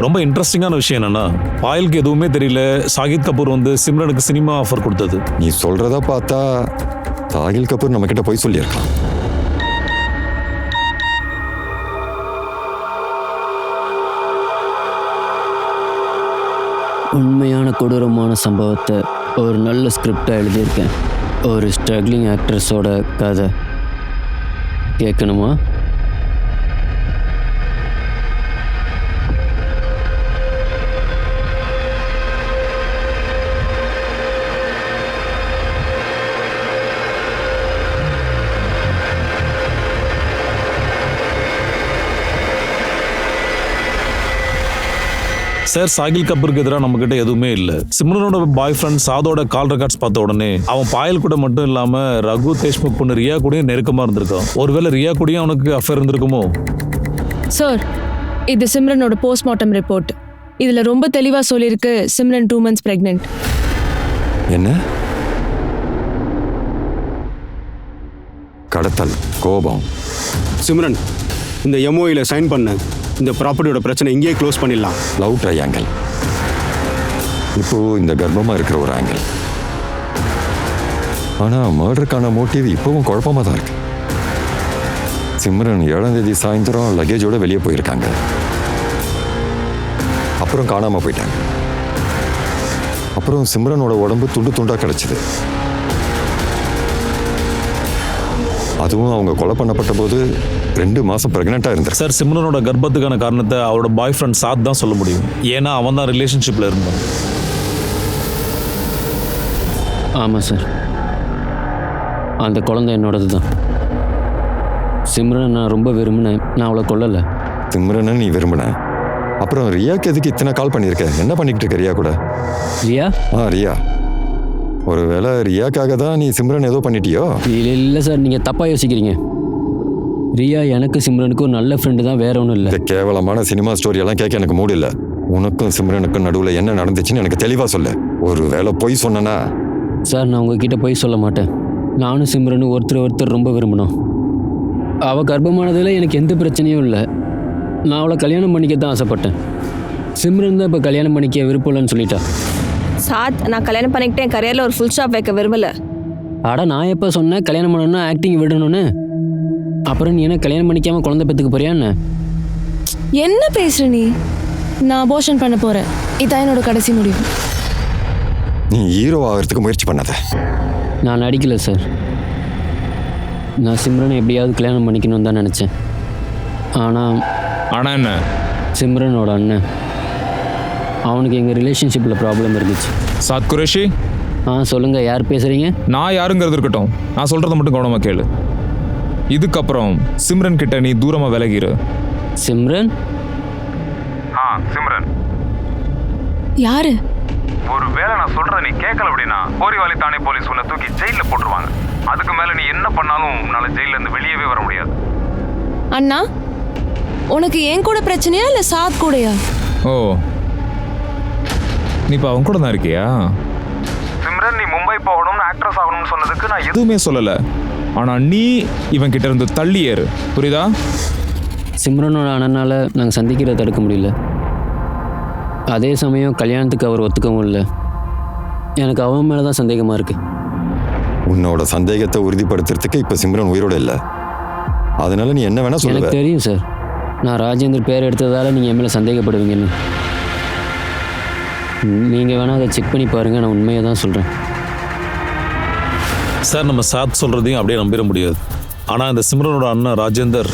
ரொம்ப இன்ட்ரெஸ்டிங்கான விஷயம் என்னன்னா, பாயலுக்கு எதுவுமே தெரியல. சாகித் கபூர் வந்து சிம்ரனுக்கு சினிமா ஆஃபர் கொடுத்தது. நீ சொல்றதா பார்த்தா சாகில் கபூர் நம்ம கிட்ட போய் சொல்லியிருக்கான். உண்மையான கொடூரமான சம்பவத்தை ஒரு நல்ல ஸ்கிரிப்டாக எழுதியிருக்கேன். ஒரு ஸ்ட்ரகிளிங் ஆக்ட்ரஸோட கதை. கேட்கணுமா? சார், சாகில் கபூருக்கு எதிராக நம்மக்கிட்ட எதுவுமே இல்லை. சிம்ரனோட பாய் ஃப்ரெண்ட் சாதோட கால் ரெக்கார்ட்ஸ் பார்த்த உடனே அவன் பாயல் கூட மட்டும் இல்லாமல் ரகு தேஷ்முக் பொண்ணு ரியா கூடயும் நெருக்கமாக இருந்திருக்கான். ஒருவேளை ரியா கூடயும் அவனுக்கு அஃபேர் இருந்திருக்குமோ? சார், இது சிம்ரனோட போஸ்ட்மார்ட்டம் ரிப்போர்ட். இதுல ரொம்ப தெளிவா சொல்லியிருக்கு சிம்ரன் 2 months பிரெக்னென்ட். என்ன? கடத்தல், கோபம். சிம்ரன், இந்த எம்ஓஇல சைன் பண்ணு. இந்த ப்ராப்பர்ட்டியோட பிரச்சனை இங்கேயே க்ளோஸ் பண்ணிடலாம். Love triangle. இப்போ இந்த கர்ப்பமா இருக்கிற ஒரு ஆங்கிள். ஆனா மர்டருக்கான மோட்டிவ் இப்பவும் குழப்பமா தான் இருக்கு. சிம்ரன் 7ஆம் தேதி சாயந்தரம் லக்கேஜோட வெளியே போயிருக்காங்க. அப்புறம் காணாம போயிட்டாங்க. அப்புறம் சிம்ரனோட உடம்பு துண்டு துண்டா கிடைச்சது. அதுவும் அவங்க கொலை பண்ணப்பட்ட போது 2 மாசம் பிரெக்னெண்டா இருந்திருக்கு. சார் சிம்ரனோட கர்ப்பத்துக்கான காரணத்தை அவரோட பாய் ஃப்ரெண்ட் சாத் தான் சொல்ல முடியும். ஏன்னா அவன் தான் ரிலேஷன்ஷிப்பில் இருந்தான். ஆமாம் சார், அந்த குழந்தை என்னோடது தான். சிம்ரனை நான் ரொம்ப விரும்பினேன், நான் அவளை கொல்லலை. சிம்ரனை நீ விரும்பின, அப்புறம் ரியாக்கு எதுக்கு இத்தனை கால் பண்ணியிருக்க? என்ன பண்ணிக்கிட்டு இருக்க ரியா கூட? ரியா? ரியா. ஒருவேளை ரியாக்காக தான் நீ சிம்ரன் ஏதோ பண்ணிட்டியோ? இல்லை சார், நீங்கள் தப்பாக யோசிக்கிறீங்க. ரியா எனக்கு சிம்ரனுக்கும் நல்ல ஃப்ரெண்டு தான், வேற ஒன்றும் இல்லை. இந்த கேவலமான சினிமா ஸ்டோரியெல்லாம் கேட்க எனக்கு மூடு இல்லை. உனக்கும் சிம்ரனுக்கும் நடுவில் என்ன நடந்துச்சுன்னு எனக்கு தெளிவாக சொல்லு. ஒரு வேளை பொய் சொன்னனா? சார், நான் உங்ககிட்ட போய் சொல்ல மாட்டேன். நானும் சிம்ரனும் ஒருத்தர் ரொம்ப விரும்பினோம். அவள் கர்ப்பமானதில் எனக்கு எந்த பிரச்சனையும் இல்லை. நான் அவளை கல்யாணம் பண்ணிக்க தான் ஆசைப்பட்டேன். சிம்ரன் தான் இப்போ கல்யாணம் பண்ணிக்க விருப்பம் இல்லைன்னு சொல்லிட்டா. சாத், நான் கல்யாணம் பண்ணிக்கிட்டு என் கரியரில் ஒரு ஃபுல் ஸ்டாப் வைக்க விரும்பல. நான் எப்போ சொன்னேன் கல்யாணம் பண்ணணும்னா ஆக்டிங் விடணும்னு? அப்புறம் நீ என்ன கல்யாணம் பண்ணிக்காமல் குழந்தை பெற்றுக்க போறியா என்ன? என்ன பேசுற நீ? நான் அபோர்ஷன் பண்ண போறேன். இதான் என்னோட கடைசி முடிவு. நீ ஹீரோ ஆகிறதுக்கு முயற்சி பண்ணாத. நான் நடிக்கலை சார். நான் சிம்ரனை எப்படியாவது கல்யாணம் பண்ணிக்கணும்னு தான் நினச்சேன். ஆனால் என்ன? சிம்ரனோட அண்ணன், அவனுக்கு எங்கள் ரிலேஷன்ஷிப்பில் ப்ராப்ளம் இருந்துச்சு. சாத் குரேஷி. சொல்லுங்கள், யார் பேசுகிறீங்க? நான் யாருங்கிறது இருக்கட்டும், நான் சொல்கிறத மட்டும் கவனமாக கேளு. இதுக்கப்புறம் சிம்ரன் கிட்ட நீ தூரமாக விலகிரு. சிம்ரன்? சிம்ரன் யாரு? ஒரு வேளை நான் சொல்றத நீ கேட்கல அப்படின்னா போரிவாலி தானே போலீஸ் உன்னை தூக்கி ஜெயில போட்டுருவாங்க. அதுக்கு மேல நீ என்ன பண்ணாலும் உன்னால ஜெயில இருந்து வெளியவே வர முடியாது. அண்ணா, உனக்கு என் கூட பிரச்சனையா இல்ல சாத் கூடயா? ஓ, நீ இப்ப அவன் கூட தான் இருக்கியா? சிம்ரன், நீ மும்பை போகணும்னு ஆக்ட்ரஸ் ஆகணும்னு சொன்னதுக்கு நான் எதுவுமே சொல்லல. ஆனா நீ இவன் கிட்ட இருந்து தள்ளி ஏறு, புரியுதா? சிம்ரனோட அண்ணனால நாங்கள் சந்திக்கிறத தடுக்க முடியல. அதே சமயம் கல்யாணத்துக்கு அவர் ஒத்துக்கவும் இல்லை. எனக்கு அவன் மேலே தான் சந்தேகமாக இருக்குது. உன்னோட சந்தேகத்தை உறுதிப்படுத்துறதுக்கு இப்போ சிம்ரன் உயிரோட இல்லை. அதனால நீ என்ன வேணா சொல்லுவ. எனக்கு தெரியும் சார், நான் ராஜேந்தர் பேர் எடுத்ததால் நீங்கள் என் மேலே சந்தேகப்படுவீங்கன்னு. நீங்கள் வேணால் அதை செக் பண்ணி பாருங்கள், நான் உண்மையை தான் சொல்கிறேன். சார், நம்ம சாத் சொல்கிறதையும் அப்படியே நம்பிட முடியாது. ஆனால் இந்த சிம்ரனோட அண்ணன் ராஜேந்தர்,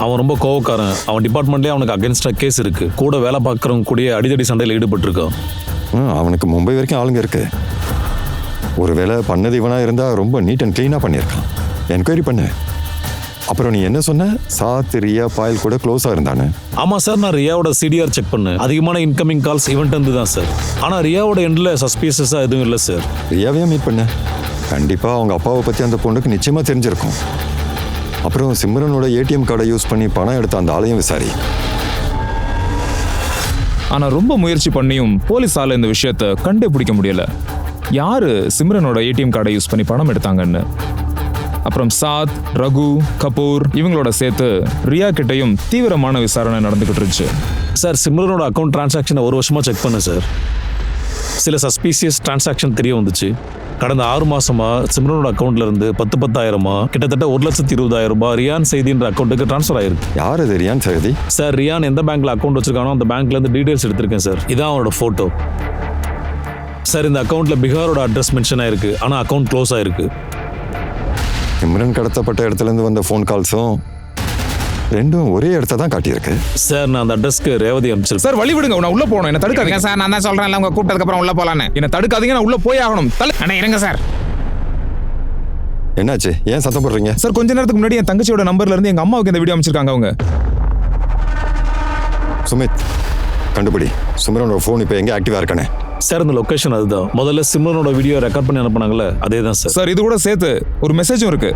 அவன் ரொம்ப கோவக்காரன். அவன் டிபார்ட்மெண்ட்லேயே அவனுக்கு அகேன்ஸ்டாக கேஸ் இருக்குது. கூட வேலை பார்க்குறவங்க கூடிய அடிதடி சண்டையில் ஈடுபட்டிருக்கான். அவனுக்கு மும்பை வரைக்கும் ஆளுங்க இருக்கு. ஒரு வேலை பண்ணது இவனாக இருந்தால் ரொம்ப நீட் அண்ட் க்ளீனாக பண்ணியிருக்கான். என்கொயரி பண்ணு. அப்புறம் நீ என்ன சொன்ன? சாத் ரியா பாயல் கூட க்ளோஸாக இருந்தானே? ஆமாம் சார், நான் ரியாவோட சிடிஆர் செக் பண்ணேன். அதிகமான இன்கமிங் கால்ஸ் இவன்ட்டு இருந்து தான் சார். ஆனால் ரியாவோட எண்டில் சஸ்பீஷியஸாக எதுவும் இல்லை சார். ரியாவையும் மீட் பண்ண? கண்டிப்பாக அவங்க அப்பாவை பற்றி அந்த பொண்ணுக்கு நிச்சயமாக தெரிஞ்சிருக்கும். அப்புறம் சிம்ரனோட ஏடிஎம் கார்டை யூஸ் பண்ணி பணம் எடுத்த அந்த ஆளையும் விசாரி. ஆனா ரொம்ப முயற்சி பண்ணியும் போலீஸால இந்த விஷயத்தை கண்டே பிடிக்க முடியல. யாரு சிம்ரனோட ஏடிஎம் கார்டை யூஸ் பண்ணி பணம் எடுத்தாங்கன்னு. அப்புறம் சாத், ரகு, கபூர் இவங்களோட சேர்த்து ரியா கிட்டையும் தீவிரமான விசாரணை நடந்துகிட்டு இருந்துச்சு. சார், சிம்ரனோட அக்கௌண்ட் டிரான்சாக்ஷனை 1 வருஷமா செக் பண்ண சார். சில சஸ்பீசியஸ் டிரான்சாக்ஷன் தெரிய வந்துச்சு. கடந்த 6 மாசமா சிம்ரனோட அக்கௌண்ட்ல இருந்து 10,000 கிட்டத்தட்ட 1,20,000 ரியான் செய்தின்ற அக்கௌண்ட்டுக்கு ட்ரான்ஸ்ஃபர் ஆயிருக்கு. யார் அது ரியான் செய்தி? சார், ரியான் எந்த பேங்க்ல அக்கௌண்ட் வச்சிருக்கானோ அந்த பேங்க்ல இருந்து டீடைல்ஸ் எடுத்திருக்கேன் சார். இதான் அவனோட போட்டோ. சார், இந்த அக்கௌண்ட்ல பீகாரோட அட்ரஸ் மென்ஷன் ஆயிருக்கு. ஆனா அக்கௌண்ட் க்ளோஸ் ஆயிருக்கு. சிம்ரன் கடத்தப்பட்ட இடத்துல இருந்து வந்த ஃபோன் கால்ஸும் ரெண்டும் ஒரே இடத்த தான் காட்டியிருக்கு. சார், நான் அந்த அட்ரஸ்க்கு ரேவதி அனுப்பிச்சிருக்கேன். சார், வழி விடுங்க, நான் உள்ள போகணும். என்ன தடுக்காதீங்க சார். நான் தான் சொல்றேன், உங்க கூப்பிட்டதுக்கு அப்புறம் உள்ள போலான்னு. என்ன தடுக்காதீங்க, நான் உள்ள போய் ஆகணும். அண்ணா இருங்க சார். என்னாச்சு? ஏன் சத்தம் போடுறீங்க? சார், கொஞ்ச நேரத்துக்கு முன்னாடி என் தங்கச்சியோட நம்பர்ல இருந்து எங்க அம்மாவுக்கு இந்த வீடியோ அமைச்சிருக்காங்க. அவங்க சுமித், கண்டுபிடி சிம்ரனோட ஃபோன் இப்போ எங்கே ஆக்டிவா இருக்கானே? சார், இந்த லொகேஷன் அதுதான். முதல்ல சிம்ரனோட வீடியோ ரெக்கார்ட் பண்ணி அனுப்புனாங்கல்ல, அதே தான் சார். சார், இது கூட சேர்த்து ஒரு மெசேஜும் இருக்கு.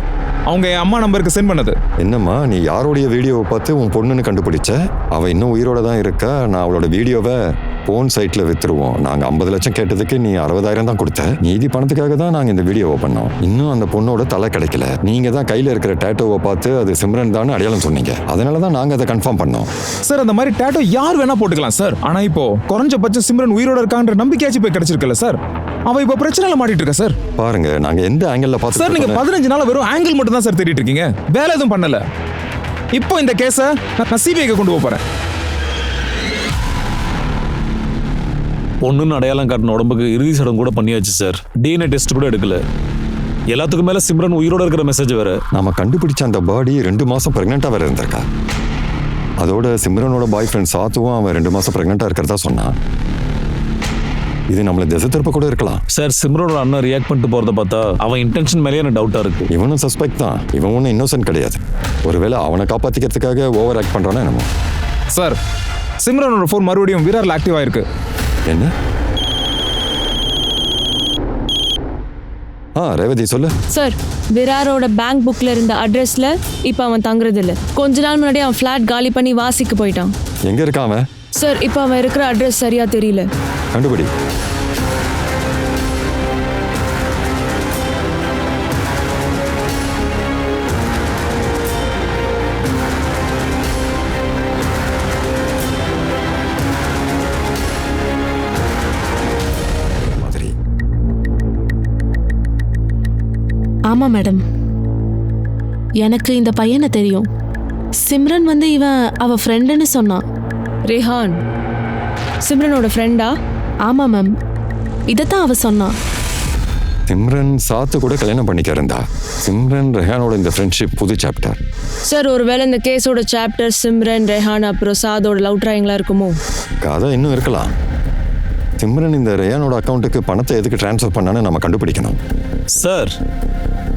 அவங்க என் அம்மா நம்பருக்கு சென்ட் பண்ணது. என்னம்மா, நீ யாரோடைய வீடியோவை பார்த்து உன் பொண்ணுன்னு கண்டுபிடிச்ச? அவள் இன்னும் உயிரோட தான் இருக்கா. நான் அவளோட வீடியோவை போன் சைட்டில் விற்றுருவோம். நாங்கள் 50 லட்சம் கேட்டதுக்கு நீ 60,000 தான் கொடுத்த. நீதி பணத்துக்காக தான் நாங்கள் இந்த வீடியோவை பண்ணோம். இன்னும் அந்த பொண்ணோட தலை கிடைக்கல. நீங்கள் தான் கையில் இருக்கிற டேட்டோவை பார்த்து அது சிம்ரன் தான் அடையாளம் சொன்னீங்க. அதனால தான் நாங்கள் அதை கன்ஃபார்ம் பண்ணோம். சார், அந்த மாதிரி டேட்டோ யார் வேணா போட்டுக்கலாம் சார். ஆனால் இப்போ குறைஞ்சபட்சம் சிம்ரன் உயிரோட இருக்கான்ற நம்பிக்கையாச்சும் போய் கிடைச்சிருக்கல சார். அவ இப்போ பிரச்சனையில மாட்டிட்டு இருக்கா சார். பாருங்க, நாங்கள் எந்த ஆங்கிள் பார்த்து சார், நீங்க 15 நாள் வெறும் ஆங்கிள் மட்டும் தான் சார் தேடிட்டு இருக்கீங்க, வேலை எதுவும் பண்ணல. இப்போ இந்த கேஸை நான் சிபிஐக்கு கொண்டு போறேன். பொண்ணுன்னு அடையாளம் காட்டின உடம்புக்கு இறுதி சடங்கு கூட பண்ணியாச்சு சார். டிஎன்ஏ டெஸ்ட் கூட எடுக்கல. எல்லாத்துக்கும் மேல சிம்ரன் உயிரோட இருக்கிற மெசேஜ் வேற. நாம கண்டுபிடிச்ச அந்த பாடி 2 மாசம் பிரெக்னெண்டா வேற இருந்திருக்கா. அதோட சிம்ரனோட பாய் ஃப்ரெண்ட் சாத்துவும் அவன் 2 மாசம் பிரெக்னெண்டா இருக்கிறதா சொன்னான். இது நம்மள திசை திருப்ப கூட இருக்கலாம். சார், சிம்ரனோட அண்ணன் ரியாக்ட் பண்ணிட்டு போறத பார்த்தா அவன் இன்டென்ஷன் மேலே எனக்கு டவுட்டா இருக்கு. இவனும் சஸ்பெக்ட் தான். இவன் ஒன்றும் இன்னோசன்ட் கிடையாது. ஒருவேளை அவனை காப்பாத்திக்கிறதுக்காக ஓவர் ஆக்ட் பண்றானா என்னமோ. சார், சிம்ரனோட ஃபோன் மறுபடியும் விராரில் ஆக்டிவ் ஆயிருக்கு. என்ன? ரேவதி சொல்லு. சார், விராரோட பேங்க் புக்ல இருந்த அட்ரஸ்ல இப்ப அவன் தங்குறது இல்ல. கொஞ்ச நாள் முன்னாடி அவன் ஃபிளாட் காலி பண்ணி வாசிக்கு போயிட்டான். எங்க இருக்கான் அவன்? சார், இப்ப அவன் இருக்கிற அட்ரஸ் சரியா தெரியல. கண்டுபிடி. ஆமா மேடம், எனக்கு இந்த பையனை தெரியும். சிம்ரன் வந்து இவன் அவ ஃப்ரெண்டுன்னு சொன்னான். ரெஹான் சிம்ரனோட ஃப்ரெண்டா? ஆமா மேம், இதைத்தான் அவ சொன்னான். சிம்ரன் சாத்து கூட கல்யாணம் பண்ணிக்க இருந்தா. சிம்ரன் ரெஹானோட இந்த ஃப்ரெண்ட்ஷிப் புது சாப்டர். சார், ஒருவேளை இந்த கேஸோட சாப்டர் சிம்ரன், ரெஹான் அப்புறம் சாதோட லவ் ட்ராயங்களா இருக்குமோ? கதை இன்னும் இருக்கலாம். சிம்ரன் இந்த ரெஹானோட அக்கௌண்ட்டுக்கு பணத்தை எதுக்கு ட்ரான்ஸ்ஃபர் பண்ணான்னு நம்ம கண்டுபிடிக்கணும். சார்,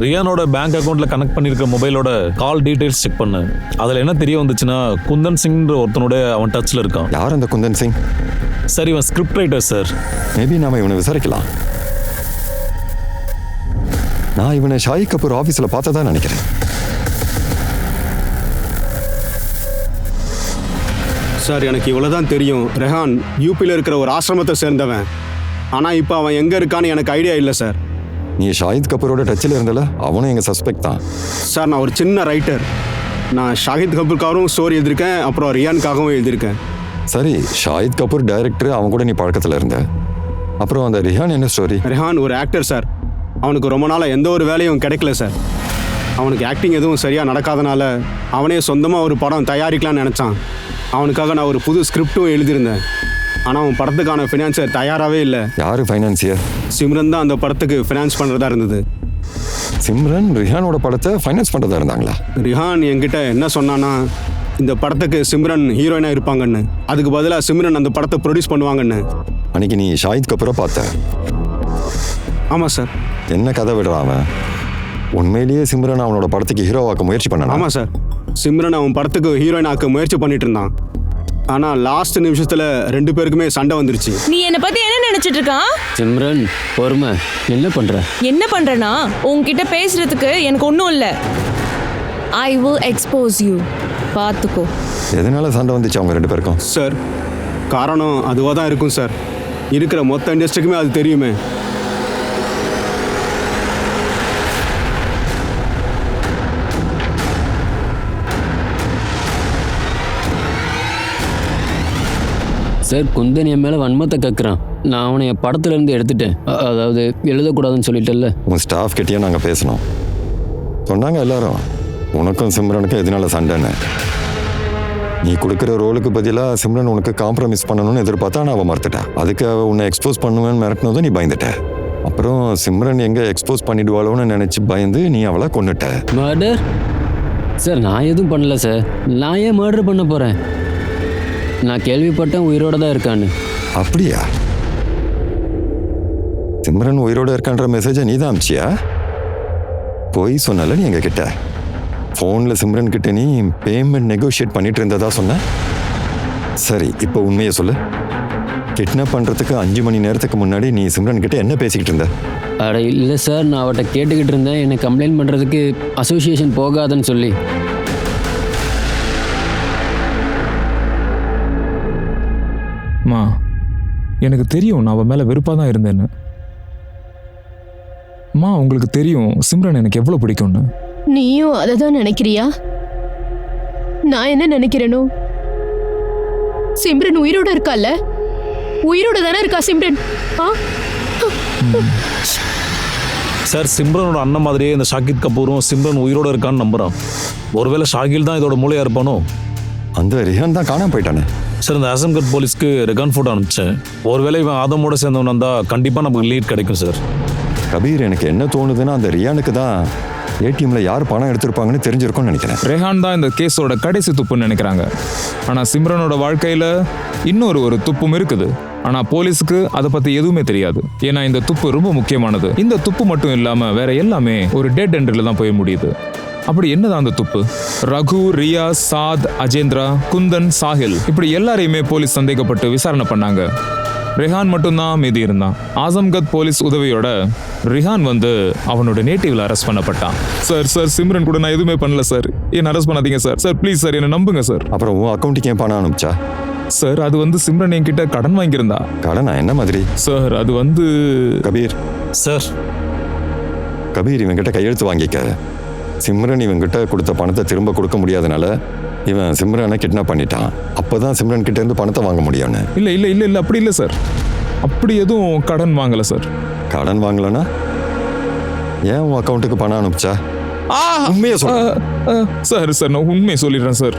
ரியானோட பேங்க் அக்கௌண்ட்ல கனெக்ட் பண்ணிருக்க மொபைலோட கால் டீடைல்ஸ் செக் பண்ணு. அதுல என்ன தெரிய வந்துச்சுன்னா குந்தன் சிங்ன்ற ஒருத்தனோட அவன் டச்ல இருக்கான். யார் அந்த குந்தன் சிங்? சார், இவன் ஸ்கிரிப்ட் ரைட்டர் சார். மேபி நாம இவனை விசாரிக்கலாம். நான் இவனை ஷாஹி கபூர் ஆஃபீஸில் பார்த்ததா நினைக்கிறேன். சார், எனக்கு இவ்வளோதான் தெரியும். ரெஹான் யூபியில் இருக்கிற ஒரு ஆசிரமத்தை சேர்ந்தவன். ஆனால் இப்போ அவன் எங்கே இருக்கான்னு எனக்கு ஐடியா இல்லை சார். நீ ஷாஹித் கபூரோட டச்சில் இருந்தல, அவனும் எங்கள் சஸ்பெக்ட் தான். சார், நான் ஒரு சின்ன ரைட்டர். நான் ஷாஹித் கபூருக்காகவும் ஸ்டோரி எழுதியிருக்கேன், அப்புறம் ரியானுக்காகவும் எழுதியிருக்கேன். சரி, ஷாஹித் கபூர் டைரக்டர், அவன் கூட நீ பழக்கத்தில் இருந்த. அப்புறம் அந்த ரிஹான் என்ன ஸ்டோரி? ரெஹான் ஒரு ஆக்டர் சார். அவனுக்கு ரொம்ப நாளாக எந்த ஒரு வேலையும் கிடைக்கல சார். அவனுக்கு ஆக்டிங் எதுவும் சரியாக நடக்காதனால அவனே சொந்தமாக ஒரு படம் தயாரிக்கலாம்னு நினச்சான். அவனுக்காக நான் ஒரு புது ஸ்கிரிப்டும் எழுதியிருந்தேன். ஆனால் அவன் படத்துக்கான ஃபினான்சர் தயாராகவே இல்லை. யார் ஃபைனான்சியர்? சிம்ரன் தான் அந்த படத்துக்கு ஃபினான்ஸ் பண்ணுறதா இருந்தது. சிம்ரன் ரிஹானோட படத்தை ஃபைனான்ஸ் பண்ணுறதா இருந்தாங்களா? ரிஹான் என்கிட்ட என்ன சொன்னான்னா, இந்த படத்துக்கு சிம்ரன் ஹீரோயினாக இருப்பாங்கன்னு, அதுக்கு பதிலாக சிம்ரன் அந்த படத்தை ப்ரொடியூஸ் பண்ணுவாங்கன்னு. அன்னைக்கு நீ ஷாஹித் கபூரை பார்த்த? ஆமாம் சார். என்ன கதை விடுறான் அவன்? உண்மையிலேயே சிம்ரன் அவனோட படத்துக்கு ஹீரோவாக்க முயற்சி பண்ணான்? ஆமாம் சார், சிம்ரன் அவன் படத்துக்கு ஹீரோயினாக்க முயற்சி பண்ணிட்டு இருந்தான். ஆனால் லாஸ்ட் நிமிஷத்தில் 2 பேருக்குமே சண்டை வந்துருச்சு. நீ என்னை பத்தி என்ன நினைச்சிட்டு இருக்கான்? சிம்ரன், பொறுமை. என்ன பண்ற? என்ன பண்றேனா, உன்கிட்ட பேசுறதுக்கு எனக்கு ஒன்றும் இல்லை. ஐ will expose you. பார்த்துக்கோ. எதனால சண்டை வந்துச்சு அவங்க 2 பேருக்கும்? சார், காரணம் அதுவாக தான் இருக்கும் சார். இருக்கிற மொத்த இண்டஸ்ட்ரிக்குமே அது தெரியுமே. சார், குந்தன் என் மேலே வன்மத்தை கக்குறான். நான் அவனை என் படத்துலேருந்து எடுத்துட்டேன். அதாவது எழுதக்கூடாதுன்னு சொல்லிட்டேன்ல. உன் ஸ்டாஃப் கிட்டேயே நாங்கள் பேசினோம். சொன்னாங்க எல்லாரும் உனக்கும் சிம்ரனுக்கும் எதனால சண்டைன்னு. நீ கொடுக்குற ரோலுக்கு பதிலாக சிம்ரன் உனக்கு காம்ப்ரமைஸ் பண்ணணும்னு எதிர்பார்த்தா நான் அவள் மறுத்துட்டா. அதுக்கு அவள் உன்னை எக்ஸ்போஸ் பண்ணுவேன்னு மிரட்டினதும் நீ பயந்துட்ட. அப்புறம் சிம்ரன் எங்கே எக்ஸ்போஸ் பண்ணிடுவாளோன்னு நினச்சி பயந்து நீ அவளை கொன்னுட்ட. மர்டர்? சார், நான் எதுவும் பண்ணல சார். நான் ஏன் மர்டர் பண்ண போகிறேன்? நான் கேள்விப்பட்டேன் உயிரோட தான் இருக்கான்னு. அப்படியா? சிம்ரன் உயிரோட இருக்கான்ற மெசேஜை நீ தான் அனுப்பிச்சியா? போய் சொன்னல நீ எங்ககிட்ட. ஃபோனில் சிம்ரன் கிட்ட நீ பேமெண்ட் நெகோஷியேட் பண்ணிட்டு இருந்ததா சொன்ன. சரி, இப்போ உண்மையை சொல்லு. கிட்னாப் பண்ணுறதுக்கு 5 மணி நேரத்துக்கு முன்னாடி நீ சிம்ரன் கிட்ட என்ன பேசிக்கிட்டு இருந்த? அட இல்லை சார், நான் அவட்ட கேட்டுக்கிட்டு இருந்தேன் என்னை கம்ப்ளைண்ட் பண்ணுறதுக்கு அசோசியேஷன் போகாதுன்னு சொல்லி. மா, எனக்கு தெரியும் நான் அவன் மேலே வெறுப்பாக தான் இருந்தேன்னு. மா, உங்களுக்கு தெரியும் சிம்ரன் எனக்கு எவ்வளோ பிடிக்கும்னு. நீயும் அதை தான் நினைக்கிறியா? நான் என்ன நினைக்கிறேனோ, சிம்ரன் உயிரோட இருக்கால, உயிரோட தானே இருக்கா சிம்ரன். சார், சிம்ரனோட அண்ணன் மாதிரியே இந்த ஷாகித் கபூரும் சிம்ரன் உயிரோட இருக்கான்னு நம்புறான். ஒருவேளை ஷாகில் தான் இதோட மூளையா இருப்பானோ? அந்த ரிஹான் தான் காணாம போயிட்டானே. சார், இந்த ஆசம்கட் போலீஸ்க்கு ரெகான் ஃபோட்டோ அனுப்பிச்சேன். ஒருவேளை இவன் ஆதமோட சேர்ந்தவன் இருந்தால் கண்டிப்பாக நமக்கு லீட் கிடைக்கும் சார். கபீர், எனக்கு என்ன தோணுதுன்னா அந்த ரியானுக்கு தான் ஏடிஎம்ல யார் பணம் எடுத்திருப்பாங்கன்னு தெரிஞ்சிருக்கும்னு நினைக்கிறேன். ரெஹான் தான் இந்த கேஸோட கடைசி துப்புன்னு நினைக்கிறாங்க. ஆனால் சிம்ரனோட வாழ்க்கையில் இன்னொரு துப்பும் இருக்குது. ஆனால் போலீஸுக்கு அதை பற்றி எதுவுமே தெரியாது. ஏன்னா இந்த துப்பு ரொம்ப முக்கியமானது. இந்த துப்பு மட்டும் இல்லாமல் வேற எல்லாமே ஒரு டெட் எண்டில் தான் போய் முடியுது. அப்படி என்னதான் அந்த துப்பு? ரகு, ரியா, சாத், அஜேந்திரா, குந்தன், சாஹில் இப்படி எல்லாரையுமே போலீஸ் சந்தேகப்பட்டு விசாரணை பண்ணாங்க. ரெஹான் மட்டும்தான் மீதி இருந்தான். ஆசம்கத் போலீஸ் உதவியோட ரிஹான் வந்து அவனோட நேட்டிவ்ல அரெஸ்ட் பண்ணப்பட்டான். சார் சிம்ரன் கூட நான் எதுவுமே பண்ணல சார், என்ன அரெஸ்ட் பண்ணாதீங்க சார் ப்ளீஸ் சார், என்ன நம்புங்க சார். அப்புறம் உன் அக்கௌண்ட்டுக்கு ஏன் பணம் அனுப்பிச்சா? சார் அது வந்து சிம்ரன் என்கிட்ட கடன் வாங்கியிருந்தா. கடனா? என்ன மாதிரி? சார் அது வந்து கபீர் சார், இவங்கிட்ட கையெழுத்து வாங்கிக்க. சிம்ரன் இவங்கிட்ட கொடுத்த பணத்தை திரும்ப கொடுக்க முடியாதனால இவன் சிம்ரனை கிட்னாப் பண்ணிட்டான். அப்பதான் சிம்ரன் கிட்ட இருந்து பணத்தை வாங்க முடியும்னு. இல்ல அப்படி இல்லை சார், அப்படி எதுவும் கடன் வாங்கல சார். கடன் வாங்கலனா ஏன் உன் அக்கௌண்ட்டுக்கு பணம் அனுப்பிச்சா? உண்மையை சார் நான் உண்மையை சொல்லிடுறேன் சார்.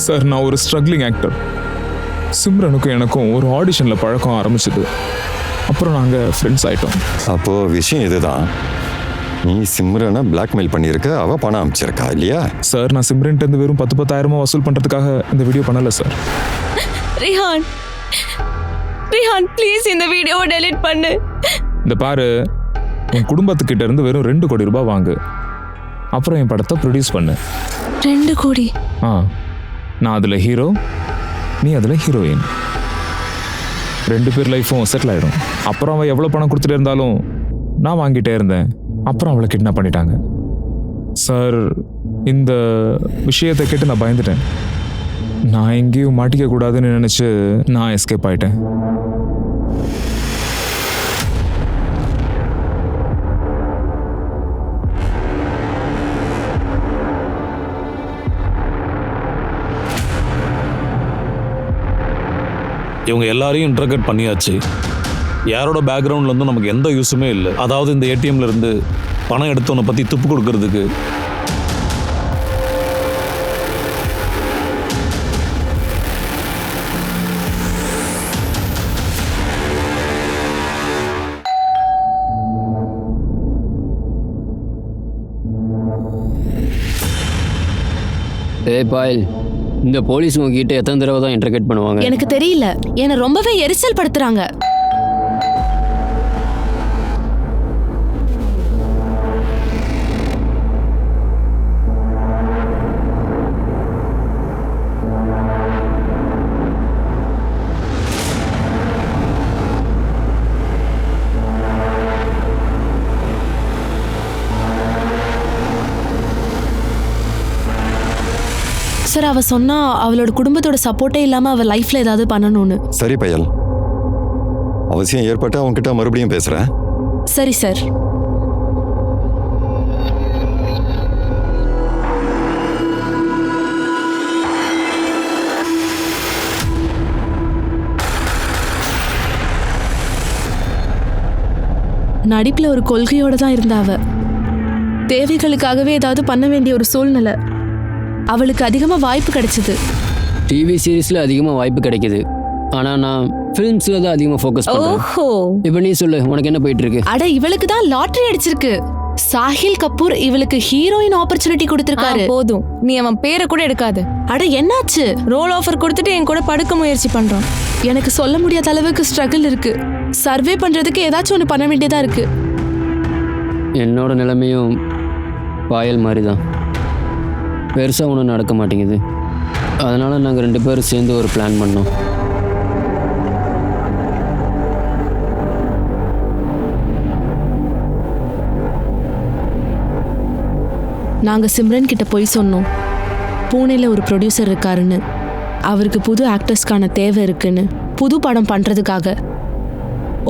சார் நான் ஒரு ஸ்ட்ரகிளிங் ஆக்டர். சிம்ரனுக்கும் எனக்கும் ஒரு ஆடிஷனில் பழக்கம் ஆரம்பிச்சது. அப்புறம் நாங்கள் ஃப்ரெண்ட்ஸ் ஆயிட்டோம். அப்போ விஷயம் இதுதான், நீ சிம்ரனை பிளாக்மெயில் பண்ணியிருக்க, அவ பணம் அனுப்பிச்சிருக்கா இல்லையா? சார் நான் சிம்ரன்ட்டு வெறும் 10,000 வசூல் பண்ணுறதுக்காக இந்த வீடியோ பண்ணலை சார். ரிஹான் ப்ளீஸ் இந்த வீடியோவை டெலீட் பண்ணு. இந்த பாரு, உன் குடும்பத்துக்கிட்ட இருந்து வெறும் 2 கோடி ரூபாய் வாங்கு, அப்புறம் என் படத்தை ப்ரொடியூஸ் பண்ணு. 2 கோடி? நான் அதில் ஹீரோ, நீ அதில் ஹீரோயின். 2 பேர் லைஃப்பும் செட்டில் ஆகிடும். அப்புறம் அவன் எவ்வளோ பணம் கொடுத்துட்டு இருந்தாலும் நான் வாங்கிட்டே இருந்தேன். அப்புறம் அவளை கிட்னாப் பண்ணிட்டாங்க. சார் இந்த விஷயத்தை கேட்டு நான் பயந்துட்டேன். நான் எங்கேயும் மாட்டிக்க கூடாதுன்னு நினச்சி நான் எஸ்கேப் ஆயிட்டேன். இவங்க எல்லாரையும் இன்டர்கேட் பண்ணியாச்சு. யாரோட பேக்ரவுண்ட்லேருந்தும் நமக்கு எந்த யூஸுமே இல்லை. அதாவது இந்த ஏடிஎம்ல இருந்து பணம் எடுத்தவனை பற்றி துப்பு கொடுக்கறதுக்கு. பாயல், இந்த போலீஸ் உங்ககிட்ட எத்தனை தடவை தான் இன்டர்கேட் பண்ணுவாங்க? எனக்கு தெரியல, என்னை ரொம்பவே எரிச்சல் படுத்துறாங்க. சார் அவ சொன்னா அவளோட குடும்பத்தோட சப்போர்ட்டே இல்லாம அவ லைஃப்ல ஏதாவது பண்ணணும்னு. சரி பயல், அவசியம் ஏற்பட்ட அவன்கிட்ட மறுபடியும் பேசுறேன். சரி சார். நடிப்புல ஒரு கொள்கையோட தான் இருந்தா அவ. தேவைகளுக்காகவே ஏதாவது பண்ண வேண்டிய ஒரு சூழ்நிலை. அவளுக்கு அதிகமாக வாய்ப்பு கிடைச்சது. டிவி சீரீஸில் அதிகமாக வாய்ப்பு கிடைக்குது. ஆனால் நான் ஃபிலிம்ஸில் தான் அதிகமாக ஃபோக்கஸ் பண்ணுறேன். ஓஹோ, இப்போ நீ சொல்லு, உனக்கு என்ன போயிட்டு இருக்கு? அட இவளுக்கு தான் லாட்டரி அடிச்சிருக்கு. சாஹில் கபூர் இவளுக்கு ஹீரோயின் ஆப்பர்ச்சுனிட்டி கொடுத்திருக்காரு. போதும், நீ அவன் பேரை கூட எடுக்காது. அட என்னாச்சு? ரோல் ஆஃபர் கொடுத்துட்டு என் கூட படுக்க முயற்சி பண்றான். எனக்கு சொல்ல முடியாத அளவுக்கு ஸ்ட்ரகிள் இருக்கு. சர்வே பண்றதுக்கு ஏதாச்சும் ஒன்று பண்ண வேண்டியதா இருக்கு. என்னோட நிலைமையும் பாயல் மாதிரி தான். பெருசாக ஒன்றும் நடக்க மாட்டேங்குது. அதனால் நாங்கள் 2 பேரும் சேர்ந்து ஒரு பிளான் பண்ணோம். நாங்கள் சிம்ரன் கிட்ட போய் சொன்னோம், பூனேல ஒரு ப்ரொடியூசர் இருக்காருன்னு, அவருக்கு புது ஆக்டர்ஸ்க்கான தேவை இருக்குன்னு, புது படம் பண்ணுறதுக்காக.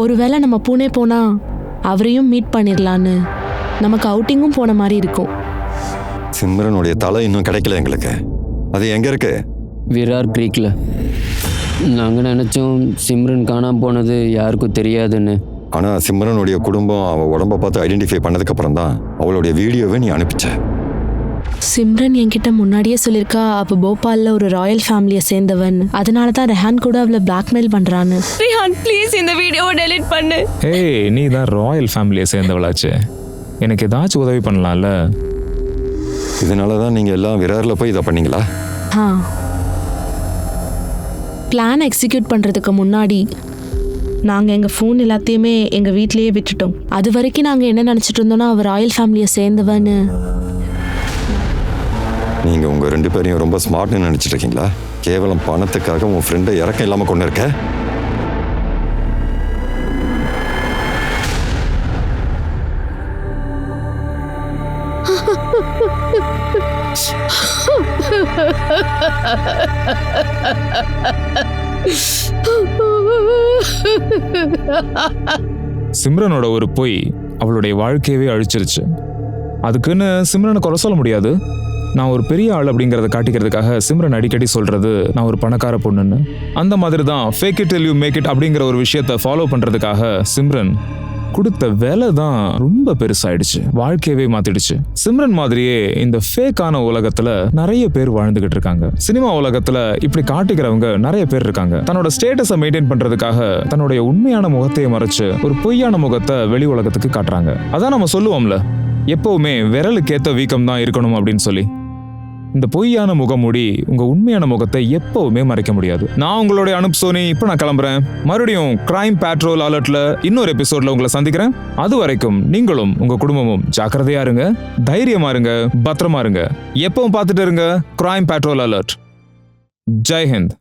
ஒருவேளை நம்ம பூனே போனால் அவரையும் மீட் பண்ணிடலான்னு, நமக்கு அவுட்டிங்கும் போன மாதிரி இருக்கும். சிம்ரனுடைய தலை இன்னும் கிடைக்கல எங்களுக்கு. அது எங்க இருக்கு? விரார் கிரீக்கில். நாங்கள் நினச்சோம் சிம்ரன் காணாமல் போனது யாருக்கும் தெரியாதுன்னு. ஆனால் சிம்ரனுடைய குடும்பம் அவள் உடம்பை பார்த்து ஐடென்டிஃபை பண்ணதுக்கப்புறம் தான் அவளுடைய வீடியோவை நீ அனுப்பிச்ச. சிம்ரன் என்கிட்ட முன்னாடியே சொல்லியிருக்கா அவ போபால்ல ஒரு ராயல் ஃபேமிலியை சேர்ந்தவன், அதனால தான் ரெஹான் கூட அவளை பிளாக்மெயில் பண்றான்னு. ரிஹான் ப்ளீஸ் இந்த வீடியோவை டெலீட் பண்ணு. ஏய், நீ தான் ராயல் ஃபேமிலியை சேர்ந்தவளாச்சு, எனக்கு ஏதாச்சும் உதவி பண்ணலாம்ல? இதனால தான் நீங்கள் எல்லாம் விராரில் போய் இதை பண்ணீங்களா? ஆ, பிளான் எக்ஸிக்யூட் பண்றதுக்கு முன்னாடி நாங்கள் எங்கள் ஃபோன் எல்லாத்தையுமே எங்கள் வீட்டிலேயே விட்டுட்டோம். அது வரைக்கும் நாங்கள் என்ன நினச்சிட்டு இருந்தோம்னா அவள் ராயல் ஃபேமிலியை சேர்ந்தவன்னு. நீங்கள் உங்கள் 2 பேரையும் ரொம்ப ஸ்மார்ட்னு நினச்சிட்டு இருக்கீங்களா? கேவலம் பணத்துக்காக உன் ஃப்ரெண்டை இறக்கம் இல்லாமல் கொண்டு இருக்க. சிம்ரனோட ஒரு பொய் அவளுடைய வாழ்க்கையவே அழிச்சிருச்சு. அதுக்குன்னு சிம்ரனை குறை சொல்ல முடியாது. நான் ஒரு பெரிய ஆள் அப்படிங்கிறத காட்டிக்கிறதுக்காக சிம்ரன் அடிக்கடி சொல்றது நான் ஒரு பணக்கார பொண்ணுன்னு. அந்த மாதிரி தான் fake it till you make it அப்படிங்கிற ஒரு விஷயத்தை ஃபாலோ பண்றதுக்காக சிம்ரன் கொடுத்த வேலை தான் ரொம்ப பெருசாயிடுச்சு, வாழ்க்கையவே மாத்திடுச்சு. சிம்ரன் மாதிரியே இந்த ஃபேக்கான உலகத்துல நிறைய பேர் வாழ்ந்துகிட்டு இருக்காங்க. சினிமா உலகத்துல இப்படி காட்டிக்கிறவங்க நிறைய பேர் இருக்காங்க. தன்னோட ஸ்டேட்டஸை மெயின்டைன் பண்றதுக்காக தன்னுடைய உண்மையான முகத்தையே மறைச்சு ஒரு பொய்யான முகத்தை வெளி உலகத்துக்கு காட்டுறாங்க. அதான் நம்ம சொல்லுவோம்ல, எப்பவுமே விரலுக்கேத்த வீக்கம் தான் இருக்கணும் அப்படின்னு சொல்லி. இந்த பொய்யான முகமூடி உங்க உண்மையான முகத்தை எப்பவுமே மறைக்க முடியாது. நான் உங்களுடைய அனுப் சோனி. இப்போ நான் கிளம்புறேன். மறுபடியும் கிரைம் பேட்ரோல் அலர்ட்ல இன்னொரு எபிசோட்ல உங்களை சந்திக்கிறேன். அது வரைக்கும் நீங்களும் உங்க குடும்பமும் ஜாக்கிரதையா இருங்க, தைரியமா இருங்க, பத்திரமா இருங்க. எப்பவும் பார்த்துட்டு இருங்க crime patrol alert. Jai Hind.